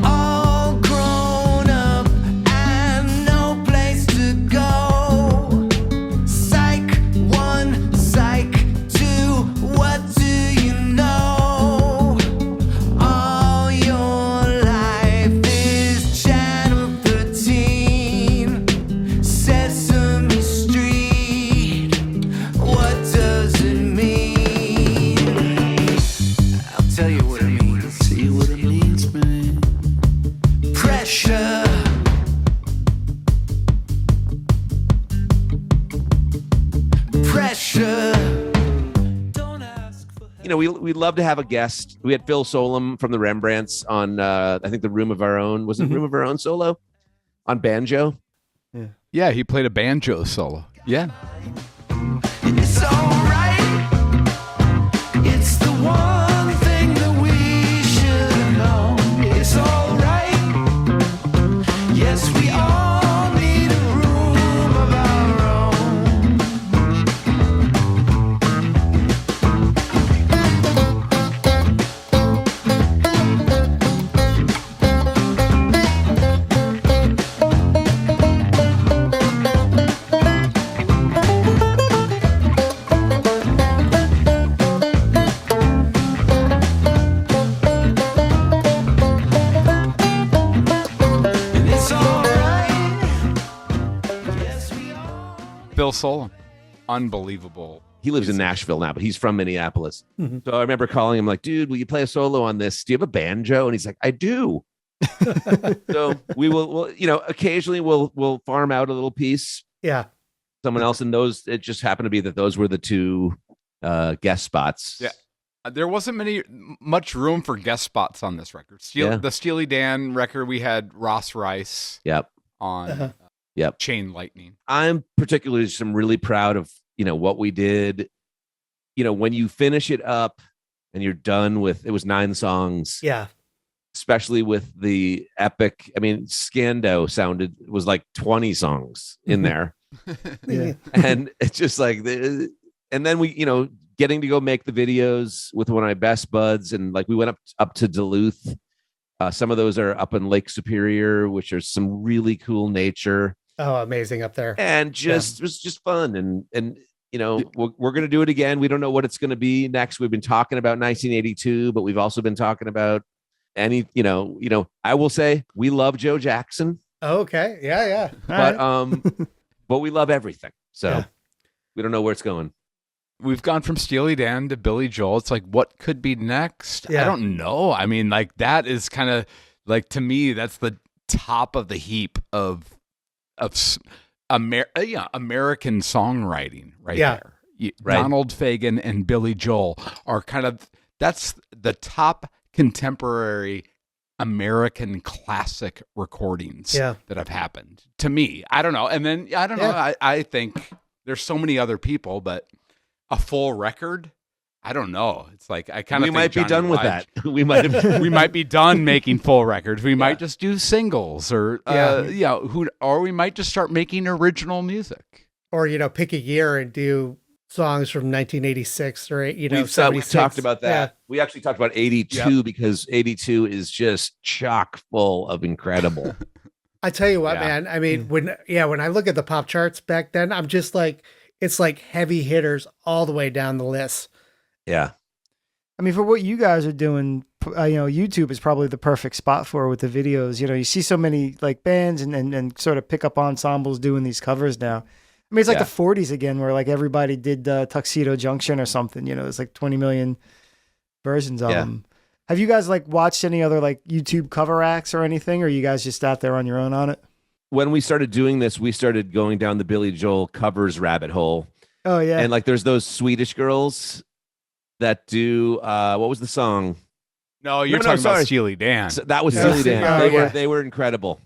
All grown up and no place to go. Psych 1, Psych 2, what do you know? All your life is Channel 13, Sesame Street. What does it mean? I'll tell you what it means. See what it means, man. Pressure. Pressure. Don't ask for help. We'd love to have a guest. We had Phil Solem from the Rembrandts on, I think, the Room of Our Own. Was it Room of Our Own solo? On banjo? Yeah, he played a banjo solo. Yeah. It's alright. It's the one thing that we should know. It's alright. Yes, we all need a room of our own. And it's alright. Yes, we all. Phil Solem. Unbelievable. He lives in Nashville now, but he's from Minneapolis. Mhm. So I remember calling him like, dude, will you play a solo on this? Do you have a banjo? And he's like, I do. So we'll occasionally we'll farm out a little piece. Yeah. Someone else, and those, it just happened to be that those were the 2 guest spots. Yeah. There wasn't much room for guest spots on this record. The Steely Dan record, we had Ross Rice Yep. on Yep. Chain Lightning. I'm particularly just really proud of, what we did. When you finish it up and you're done with, it was 9 songs. Yeah. Especially with the epic. I mean, Scando was like 20 songs in there. Yeah. And it's just like, and then we, getting to go make the videos with one of my best buds. And like, we went up to Duluth. Some of those are up in Lake Superior, which are some really cool nature. Oh, amazing up there. And it was just fun. And we're going to do it again. We don't know what it's going to be next. We've been talking about 1982, but we've also been talking about I will say we love Joe Jackson. Okay. Yeah. But we love everything. So we don't know where it's going. We've gone from Steely Dan to Billy Joel. It's like, what could be next? Yeah. I don't know. I mean, like, that is kind of like, to me, that's the top of the heap of American songwriting right there. Right. Donald Fagen and Billy Joel are that's the top contemporary American classic recordings that have happened to me. I don't know. And then, I don't know. I think there's so many other people, but a full record, I don't know. It's like, I kind of we might be done with that. We might be done making full records. We might just do singles or or we might just start making original music. Or, pick a year and do songs from 1986 or We've 76. talked about that. Yeah. We actually talked about 82 because 82 is just chock full of incredible. I tell you what, Yeah. man. I mean, when I look at the pop charts back then, I'm just like, it's like heavy hitters all the way down the list. Yeah. I mean, for what you guys are doing, YouTube is probably the perfect spot for it with the videos. You see so many like bands and sort of pickup ensembles doing these covers now. I mean, it's like the 40s again, where like everybody did Tuxedo Junction or something. There's like 20 million versions of them. Have you guys like watched any other like YouTube cover acts or anything? Or are you guys just out there on your own on it? When we started doing this, we started going down the Billy Joel covers rabbit hole. Oh yeah. And like there's those Swedish girls that do what was the song? No, you're talking about Steely Dan. So that was Steely Dan. They were incredible.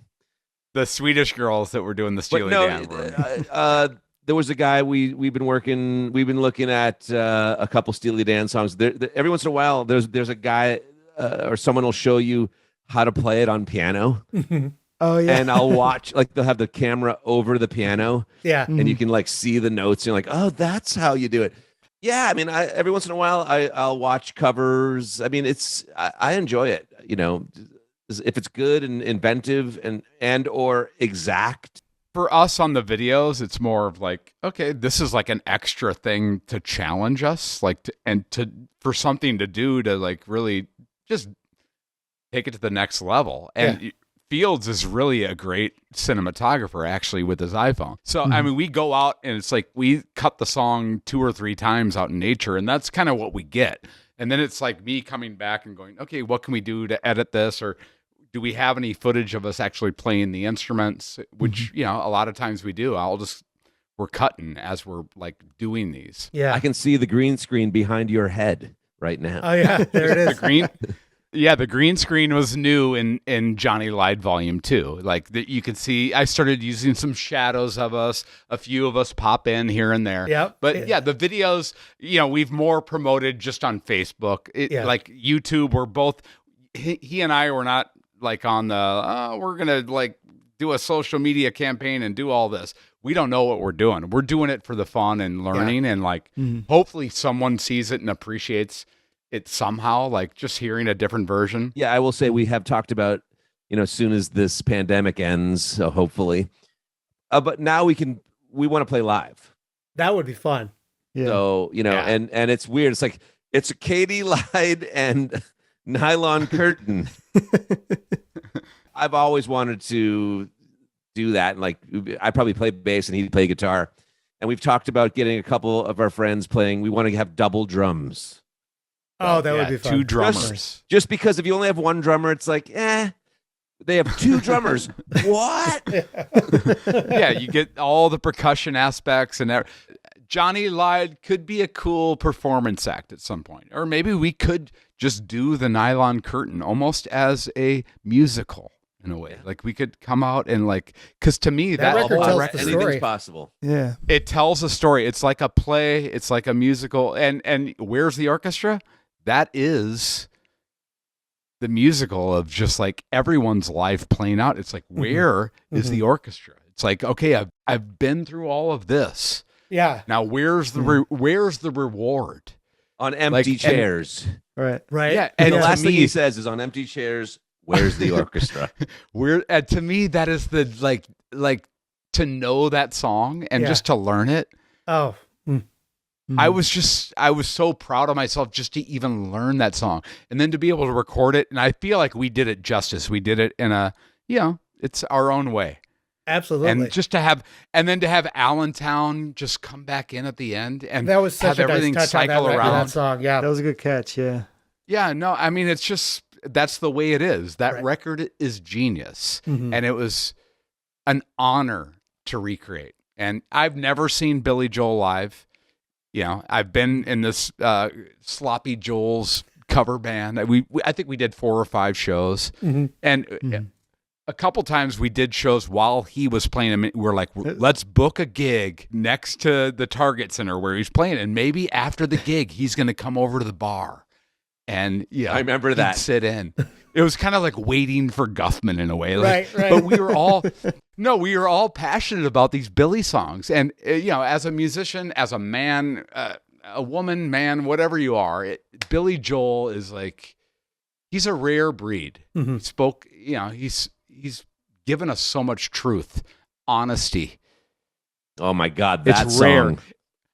The Swedish girls that were doing the Steely Dan. There was a guy we've been looking at a couple Steely Dan songs. Every once in a while, there's a guy or someone will show you how to play it on piano. Oh yeah. And I'll watch, like they'll have the camera over the piano. Yeah. And you can like see the notes. And you're like, oh, that's how you do it. Yeah, I mean, every once in a while I'll watch covers. I mean, I enjoy it. If it's good and inventive and or exact. For us on the videos, it's more of like, okay, this is like an extra thing to challenge us, like, for something to do to like really just take it to the next level. And Fields is really a great cinematographer, actually, with his iPhone. So, I mean, we go out and it's like we cut the song 2 or 3 times out in nature, and that's kind of what we get. And then it's like me coming back and going, okay, what can we do to edit this? Or do we have any footage of us actually playing the instruments? Which, a lot of times we do. We're cutting as we're like doing these. Yeah. I can see the green screen behind your head right now. Oh yeah, there it is. The green screen was new in Johnny Lied Volume 2. Like you can see, I started using some shadows of us. A few of us pop in here and there. Yep. But the videos, we've more promoted just on Facebook. Like YouTube, we're both, he and I were not like on the, we're going to like do a social media campaign and do all this. We don't know what we're doing. We're doing it for the fun and learning and like, hopefully someone sees it and appreciates it somehow, like just hearing a different version. Yeah, I will say we have talked about, as soon as this pandemic ends, hopefully. But now we want to play live. That would be fun. Yeah. So, and it's weird. It's like, it's a Katie Lied and Nylon Curtain. I've always wanted to do that. And like, I probably play bass and he'd play guitar. And we've talked about getting a couple of our friends playing. We want to have double drums. Oh, that would be fun. 2 drummers. Just because if you only have one drummer, it's like, they have 2 drummers. What? Yeah, you get all the percussion aspects and Johnny Lied could be a cool performance act at some point. Or maybe we could just do the Nylon Curtain almost as a musical in a way. Like we could come out and like, because to me, that record tells the anything's story. possible. Yeah. It tells a story. It's like a play. It's like a musical. And where's the orchestra? That is the musical of just like everyone's life playing out. It's like, where is the orchestra? It's like, okay, I've been through all of this. Yeah. Now where's the where's the reward? On empty chairs. Right. Right. Yeah, And the to last thing me- he says is on empty chairs, where's the orchestra? To me, that is the like to know that song and just to learn it. Oh. I was so proud of myself just to even learn that song and then to be able to record it. And I feel like we did it justice. We did it in a, it's our own way. Absolutely. And just to have Allentown just come back in at the end and that was such have a everything nice touch on cycle that around. that song. Yeah. That was a good catch. Yeah. Yeah, no, I mean, it's just, that's the way it is. That record is genius. And it was an honor to recreate. And I've never seen Billy Joel live. I've been in this Sloppy Joel's cover band. I think we did 4 or 5 shows. And a couple times we did shows while he was playing them. We're like, let's book a gig next to the Target Center where he's playing. And maybe after the gig, he's going to come over to the bar. And I remember that. sit in. It was kind of like waiting for Guffman in a way. Like, Right. But we were all passionate about these Billy songs. And, as a musician, as a man, a woman, man, whatever you are, Billy Joel is like, he's a rare breed. Mm-hmm. He's given us so much truth, honesty. Oh my God, that It's song. rare.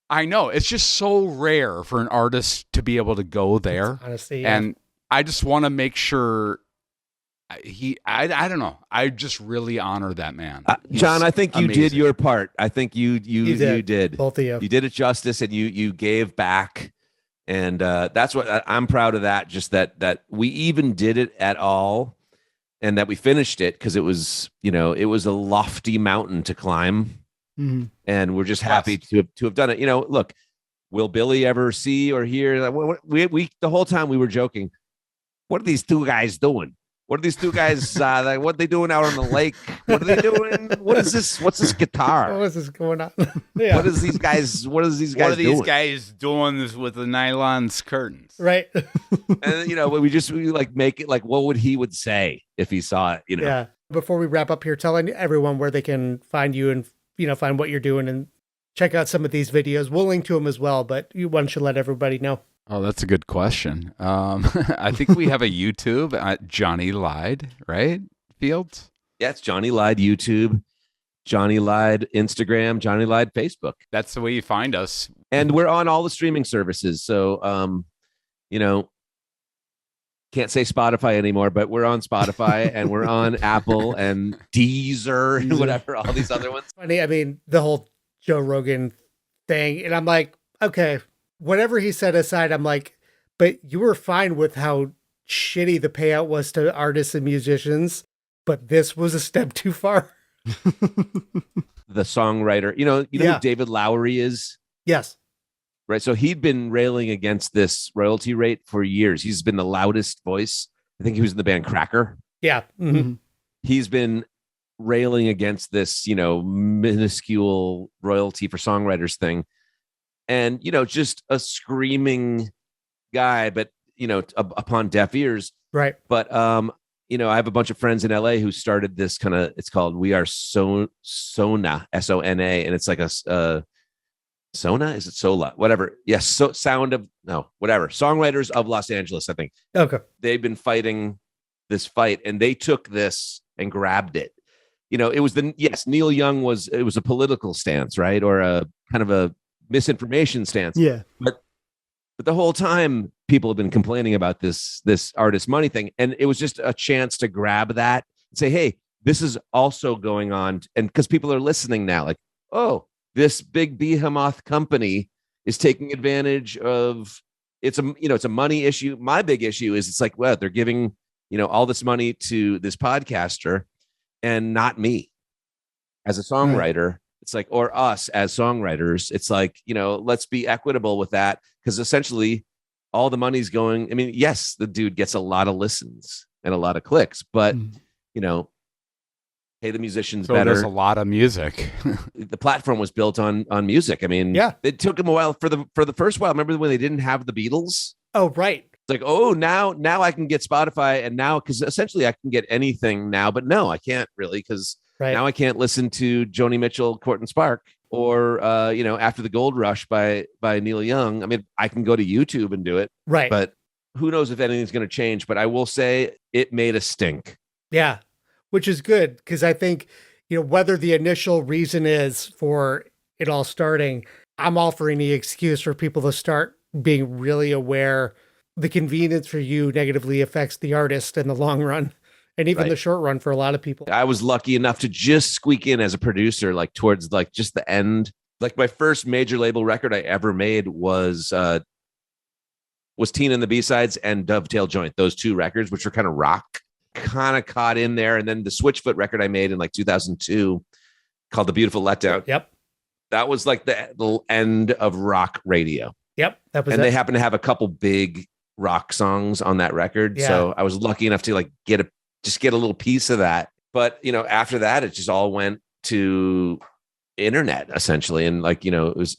I know. It's just so rare for an artist to be able to go there. Honestly, yeah. And I just want to make sure I don't know. I just really honor that man. John, I think you did your part. I think you did. Both of you. You did it justice, and you gave back. And that's what I'm proud of, that just that we even did it at all, and that we finished it, because it was a lofty mountain to climb. Mm-hmm. And we're just happy to have done it. Look, will Billy ever see or hear? We the whole time we were joking, what are these two guys doing? What are these two guys? What are they doing out on the lake? What are they doing? What is this? What's this guitar? What is this going on? Yeah. What are these guys What are these doing? guys doing with the nylon curtains? Right. And we like make it like what would say if he saw it? Yeah. Before we wrap up here, telling everyone where they can find you and find what you're doing and check out some of these videos. We'll link to them as well, but why don't you let everybody know? Oh, that's a good question. I think we have a YouTube at Johnny Lied, right? Fields? Yeah, it's Johnny Lied YouTube, Johnny Lied Instagram, Johnny Lied Facebook. That's the way you find us. And we're on all the streaming services. So, can't say Spotify anymore, but we're on Spotify and we're on Apple and Deezer and whatever, all these other ones. Funny, I mean, the whole Joe Rogan thing. And I'm like, okay, whatever he said aside, I'm like, but you were fine with how shitty the payout was to artists and musicians, but this was a step too far. The songwriter, who David Lowery is? Yes. Right. So he'd been railing against this royalty rate for years. He's been the loudest voice. I think he was in the band Cracker. Yeah. Mm-hmm. He's been railing against this, minuscule royalty for songwriters thing. And, just a screaming guy, but, upon deaf ears. Right. But, I have a bunch of friends in LA who started this it's called We Are Sona, Sona, and it's like a Sona, is it Sola? Whatever. Yes. Whatever. Songwriters of Los Angeles, I think. Okay. They've been fighting this fight, and they took this and grabbed it. It was Neil Young it was a political stance, right? Or a kind of a misinformation stance. Yeah. But the whole time people have been complaining about this artist money thing. And it was just a chance to grab that and say, hey, this is also going on. And because people are listening now, like, oh, this big behemoth company is taking advantage of it's a money issue. My big issue is it's like, well, they're giving, all this money to this podcaster and not me as a songwriter. Right. It's like, or us as songwriters. It's like, let's be equitable with that, because essentially all the money's going. I mean, yes, the dude gets a lot of listens and a lot of clicks, but pay the musicians better. There's a lot of music. The platform was built on music. I mean, yeah, it took them a while for the first while. Remember when they didn't have the Beatles? Oh, right. It's like, oh, now I can get Spotify, and now because essentially I can get anything now, but no, I can't really, because now I can't listen to Joni Mitchell, Court and Spark, or After the Gold Rush by Neil Young. I mean, I can go to YouTube and do it, right? But who knows if anything's going to change? But I will say it made a stink. Yeah. Which is good, because I think, whether the initial reason is for it all starting, I'm all for any excuse for people to start being really aware the convenience for you negatively affects the artist in the long run, and even the short run for a lot of people. I was lucky enough to just squeak in as a producer, like towards like just the end. Like my first major label record I ever made was Teen and the B-Sides and Dovetail Joint, those two records, which were kind of rock. Kind of caught in there. And then the Switchfoot record I made in like 2002 called The Beautiful Letdown. Yep. That was like the end of rock radio. Yep. That was and they happened to have a couple big rock songs on that record. Yeah. So I was lucky enough to like get a little piece of that. But, after that, it just all went to internet essentially. And like, it was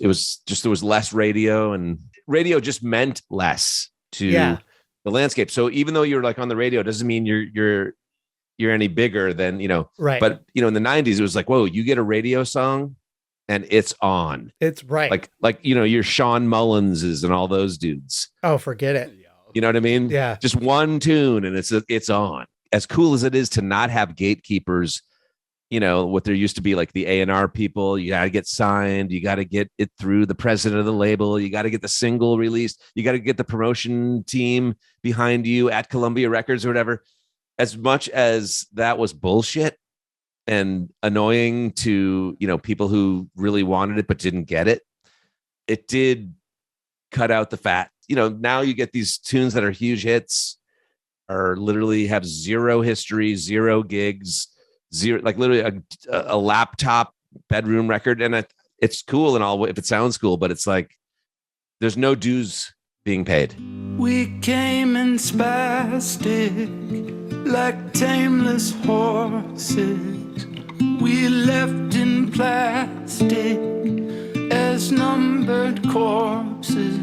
just, there was less radio, and radio just meant less to the landscape. So even though you're like on the radio, it doesn't mean you're any bigger than, Right. But in the 90s, it was like, whoa, you get a radio song and it's on. It's right. Like your Sean Mullinses and all those dudes. Oh, forget it. You know what I mean? Yeah. Just one tune and it's on. As cool as it is to not have gatekeepers, what there used to be, like the A&R people, you got to get signed. You got to get it through the president of the label. You got to get the single released. You got to get the promotion team behind you at Columbia Records or whatever. As much as that was bullshit and annoying to, people who really wanted it but didn't get it, it did cut out the fat. Now you get these tunes that are huge hits, or literally have zero history, zero gigs, zero, like literally a laptop bedroom record. And it's cool and all if it sounds cool, but it's like there's no dues being paid. We came in spastic, like tameless horses. We left in plastic as numbered corpses.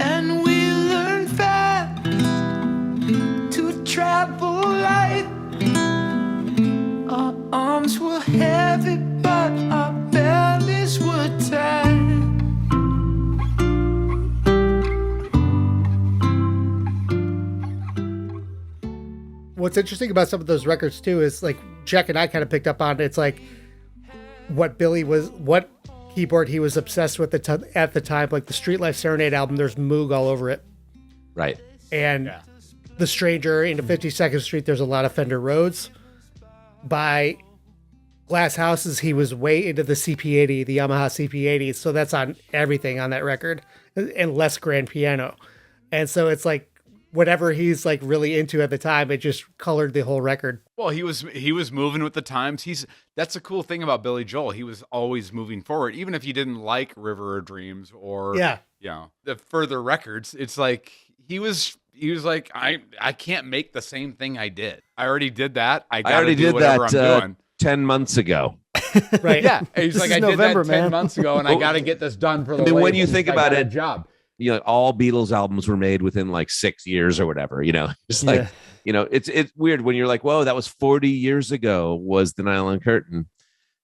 And we learned fast to travel light. Our arms were heavy, but our bellies were tight. What's interesting about some of those records too is like Jack and I kind of picked up on it. It's like what keyboard he was obsessed with at the time, like the Street Life Serenade album. There's Moog all over it, right? And The Stranger into 52nd Street. There's a lot of Fender Rhodes. By Glass Houses, he was way into the CP80, the Yamaha CP80. So that's on everything on that record, and less grand piano. And so it's like whatever he's like really into at the time, it just colored the whole record. Well, he was moving with the times. That's a cool thing about Billy Joel. He was always moving forward, even if you didn't like River of Dreams or the further records. It's like he was like, I can't make the same thing I did. I already did that. I already did whatever that, I'm doing 10 months ago. Right. Yeah. He's like, I November, did that 10 man. months ago, and I got to get this done for the when label. you think I about got a it, job. All Beatles albums were made within like 6 years or whatever, just like, it's weird when you're like, whoa, that was 40 years ago was the Nylon Curtain.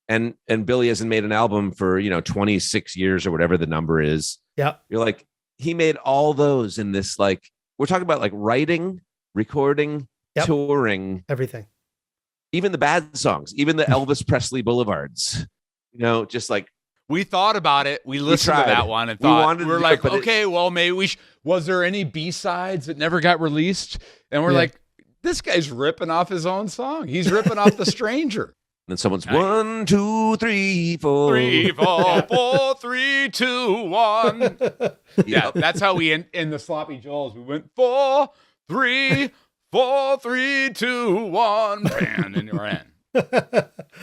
And Billy hasn't made an album for, 26 years or whatever the number is. Yeah. You're like, he made all those in this, like, we're talking about like writing, recording, touring, everything, even the bad songs, even the Elvis Presley Boulevards, just like, we thought about it. We listened to that one and thought, we're like, okay, well, maybe was there any B-sides that never got released? And we're like, this guy's ripping off his own song. He's ripping off The Stranger. And then someone's 1, 2, 3, 4. 3, 4, 4, 3, 2, 1. Yeah, that's how we in the Sloppy Joels. We went 4, 3, 4, 3, 2, 1. And then you're in.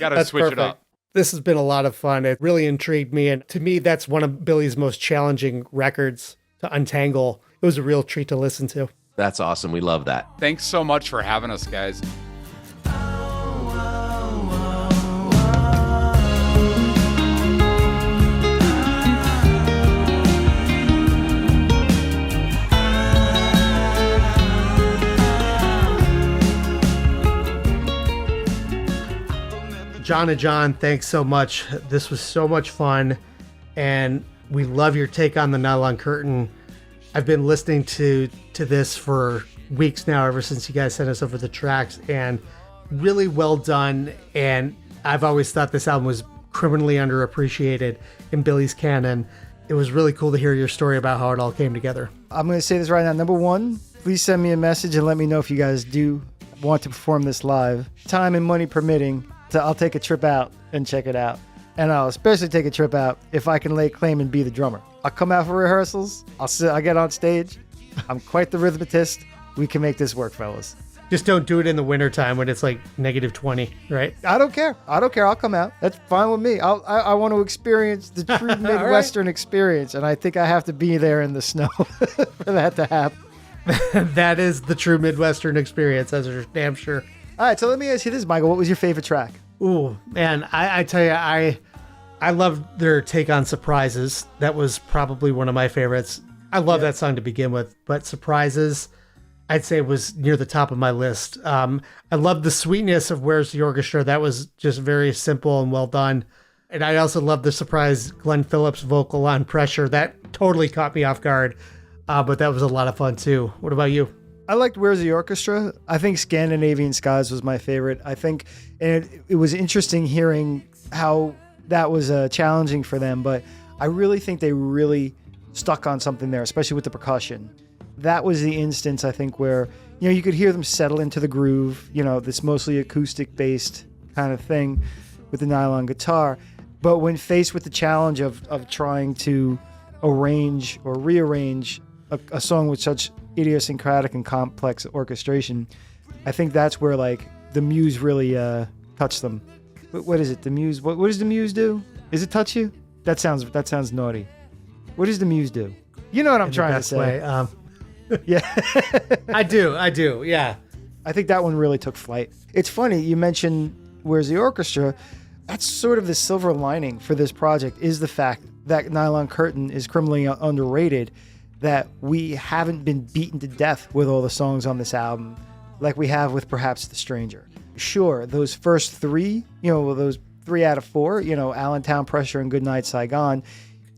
Got to switch it up. This has been a lot of fun. It really intrigued me. And to me, that's one of Billy's most challenging records to untangle. It was a real treat to listen to. That's awesome. We love that. Thanks so much for having us, guys. Jon and John, thanks so much. This was so much fun, and we love your take on the Nylon Curtain. I've been listening to this for weeks now, ever since you guys sent us over the tracks, and really well done. And I've always thought this album was criminally underappreciated in Billy's canon. It was really cool to hear your story about how it all came together. I'm going to say this right now. Number one, please send me a message and let me know if you guys do want to perform this live. Time and money permitting, I'll take a trip out and check it out. And I'll especially take a trip out if I can lay claim and be the drummer. I'll come out for rehearsals. I'll get on stage. I'm quite the rhythmatist. We can make this work, fellas. Just don't do it in the wintertime when it's like -20, right? I don't care. I'll come out. That's fine with me. I want to experience the true Midwestern experience, and I think I have to be there in the snow for that to happen. That is the true Midwestern experience, that's for damn sure. All right, so let me ask you this, Michael. What was your favorite track? Ooh, man, I tell you, I loved their take on Surprises. That was probably one of my favorites. I love that song to begin with, but Surprises, I'd say was near the top of my list. I love the sweetness of Where's the Orchestra. That was just very simple and well done. And I also love the surprise Glenn Phillips vocal on Pressure. That totally caught me off guard, but that was a lot of fun too. What about you? I liked Where's the Orchestra. I think Scandinavian Skies was my favorite. I think, and it was interesting hearing how that was challenging for them, but I really think they really stuck on something there, especially with the percussion. That was the instance, I think, where, you could hear them settle into the groove, this mostly acoustic-based kind of thing with the nylon guitar. But when faced with the challenge of trying to arrange or rearrange a song with such idiosyncratic and complex orchestration, I think that's where, like, the muse really touched them. What is it? The muse? What does the muse do? Is it touch you? That sounds naughty. What does the muse do? You know what I'm trying to say. Yeah. I do. Yeah. I think that one really took flight. It's funny, you mentioned Where's the Orchestra? That's sort of the silver lining for this project, is the fact that Nylon Curtain is criminally underrated, that we haven't been beaten to death with all the songs on this album like we have with perhaps The Stranger. Sure, those first three, those 3 out of 4, Allentown, Pressure, and Goodnight Saigon,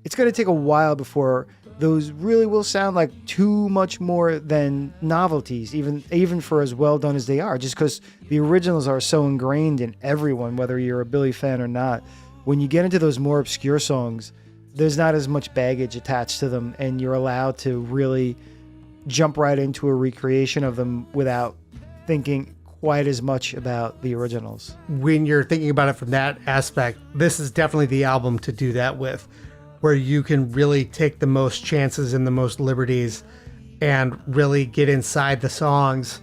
it's going to take a while before those really will sound like too much more than novelties, even for as well done as they are, just because the originals are so ingrained in everyone, whether you're a Billy fan or not. When you get into those more obscure songs, there's not as much baggage attached to them, and you're allowed to really jump right into a recreation of them without thinking quite as much about the originals. When you're thinking about it from that aspect, this is definitely the album to do that with, where you can really take the most chances and the most liberties and really get inside the songs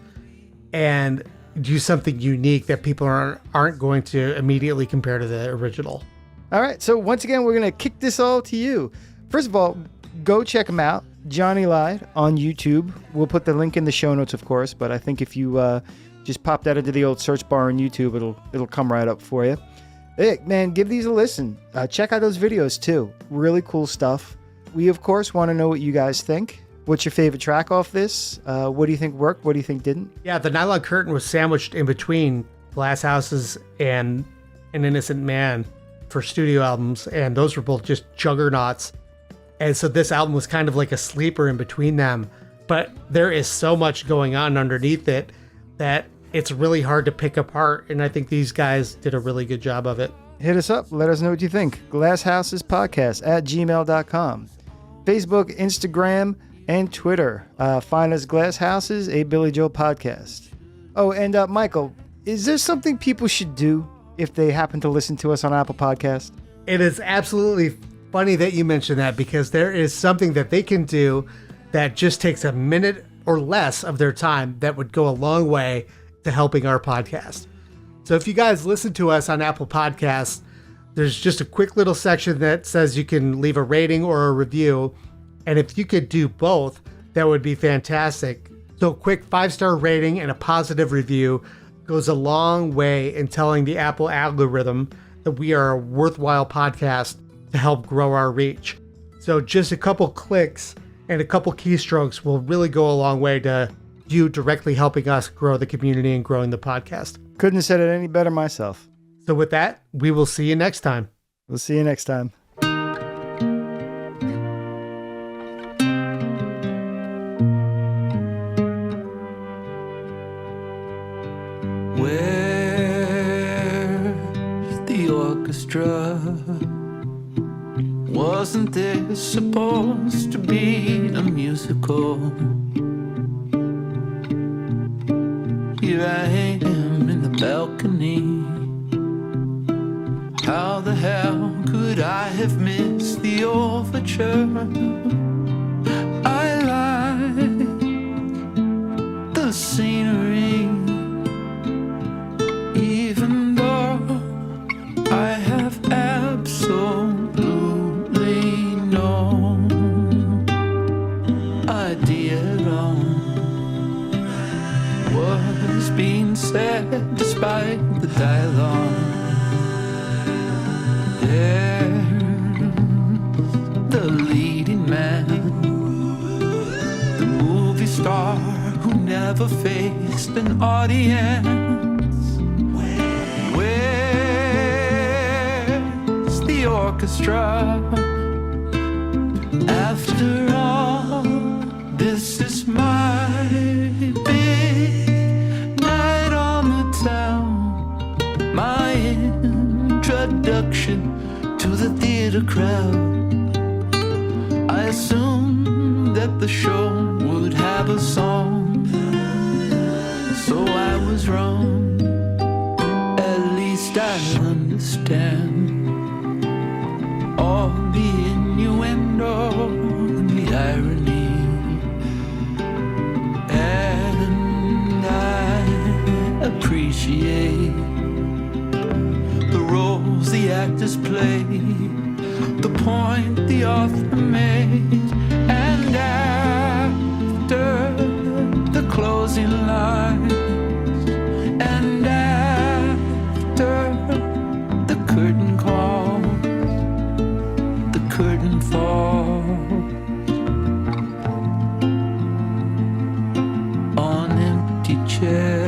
and do something unique that people aren't going to immediately compare to the original. All right, so once again, we're going to kick this all to you. First of all, go check him out, Johnny Lied on YouTube. We'll put the link in the show notes, of course, but I think if you just pop that into the old search bar on YouTube, it'll come right up for you. Hey, man, give these a listen. Check out those videos, too. Really cool stuff. We, of course, want to know what you guys think. What's your favorite track off this? What do you think worked? What do you think didn't? Yeah, the Nylon Curtain was sandwiched in between Glass Houses and An Innocent Man for studio albums, and those were both just juggernauts. And so this album was kind of like a sleeper in between them. But there is so much going on underneath it that it's really hard to pick apart, and I think these guys did a really good job of it. Hit us up. Let us know what you think. glasshousespodcast@gmail.com. Facebook, Instagram, and Twitter. Find us Glass Houses, a Billy Joel podcast. Oh, and Michael, is there something people should do if they happen to listen to us on Apple Podcast? It is absolutely funny that you mentioned that, because there is something that they can do that just takes a minute or less of their time that would go a long way to helping our podcast. So if you guys listen to us on Apple Podcasts, there's just a quick little section that says you can leave a rating or a review. And if you could do both, that would be fantastic. So a quick 5-star rating and a positive review goes a long way in telling the Apple algorithm that we are a worthwhile podcast to help grow our reach. So just a couple clicks and a couple keystrokes will really go a long way to you directly helping us grow the community and growing the podcast. Couldn't have said it any better myself. So with that, we will see you next time. We'll see you next time. Where's the orchestra? Wasn't this supposed to be a musical? Here I am in the balcony. How the hell could I have missed the overture? I like the scenery, even though I have absolutely no idea on what's being said despite the dialogue. There's the leading man, the movie star who never never faced an audience. Where's the orchestra? After all, this is my big night on the town, my introduction to the theater crowd. I assumed that the show would have a song, so I was wrong. At least I understand all the innuendo and the irony, and I appreciate the roles the actors play, the point the author made, and after the closing lines, and after the curtain calls, the curtain falls on empty chairs.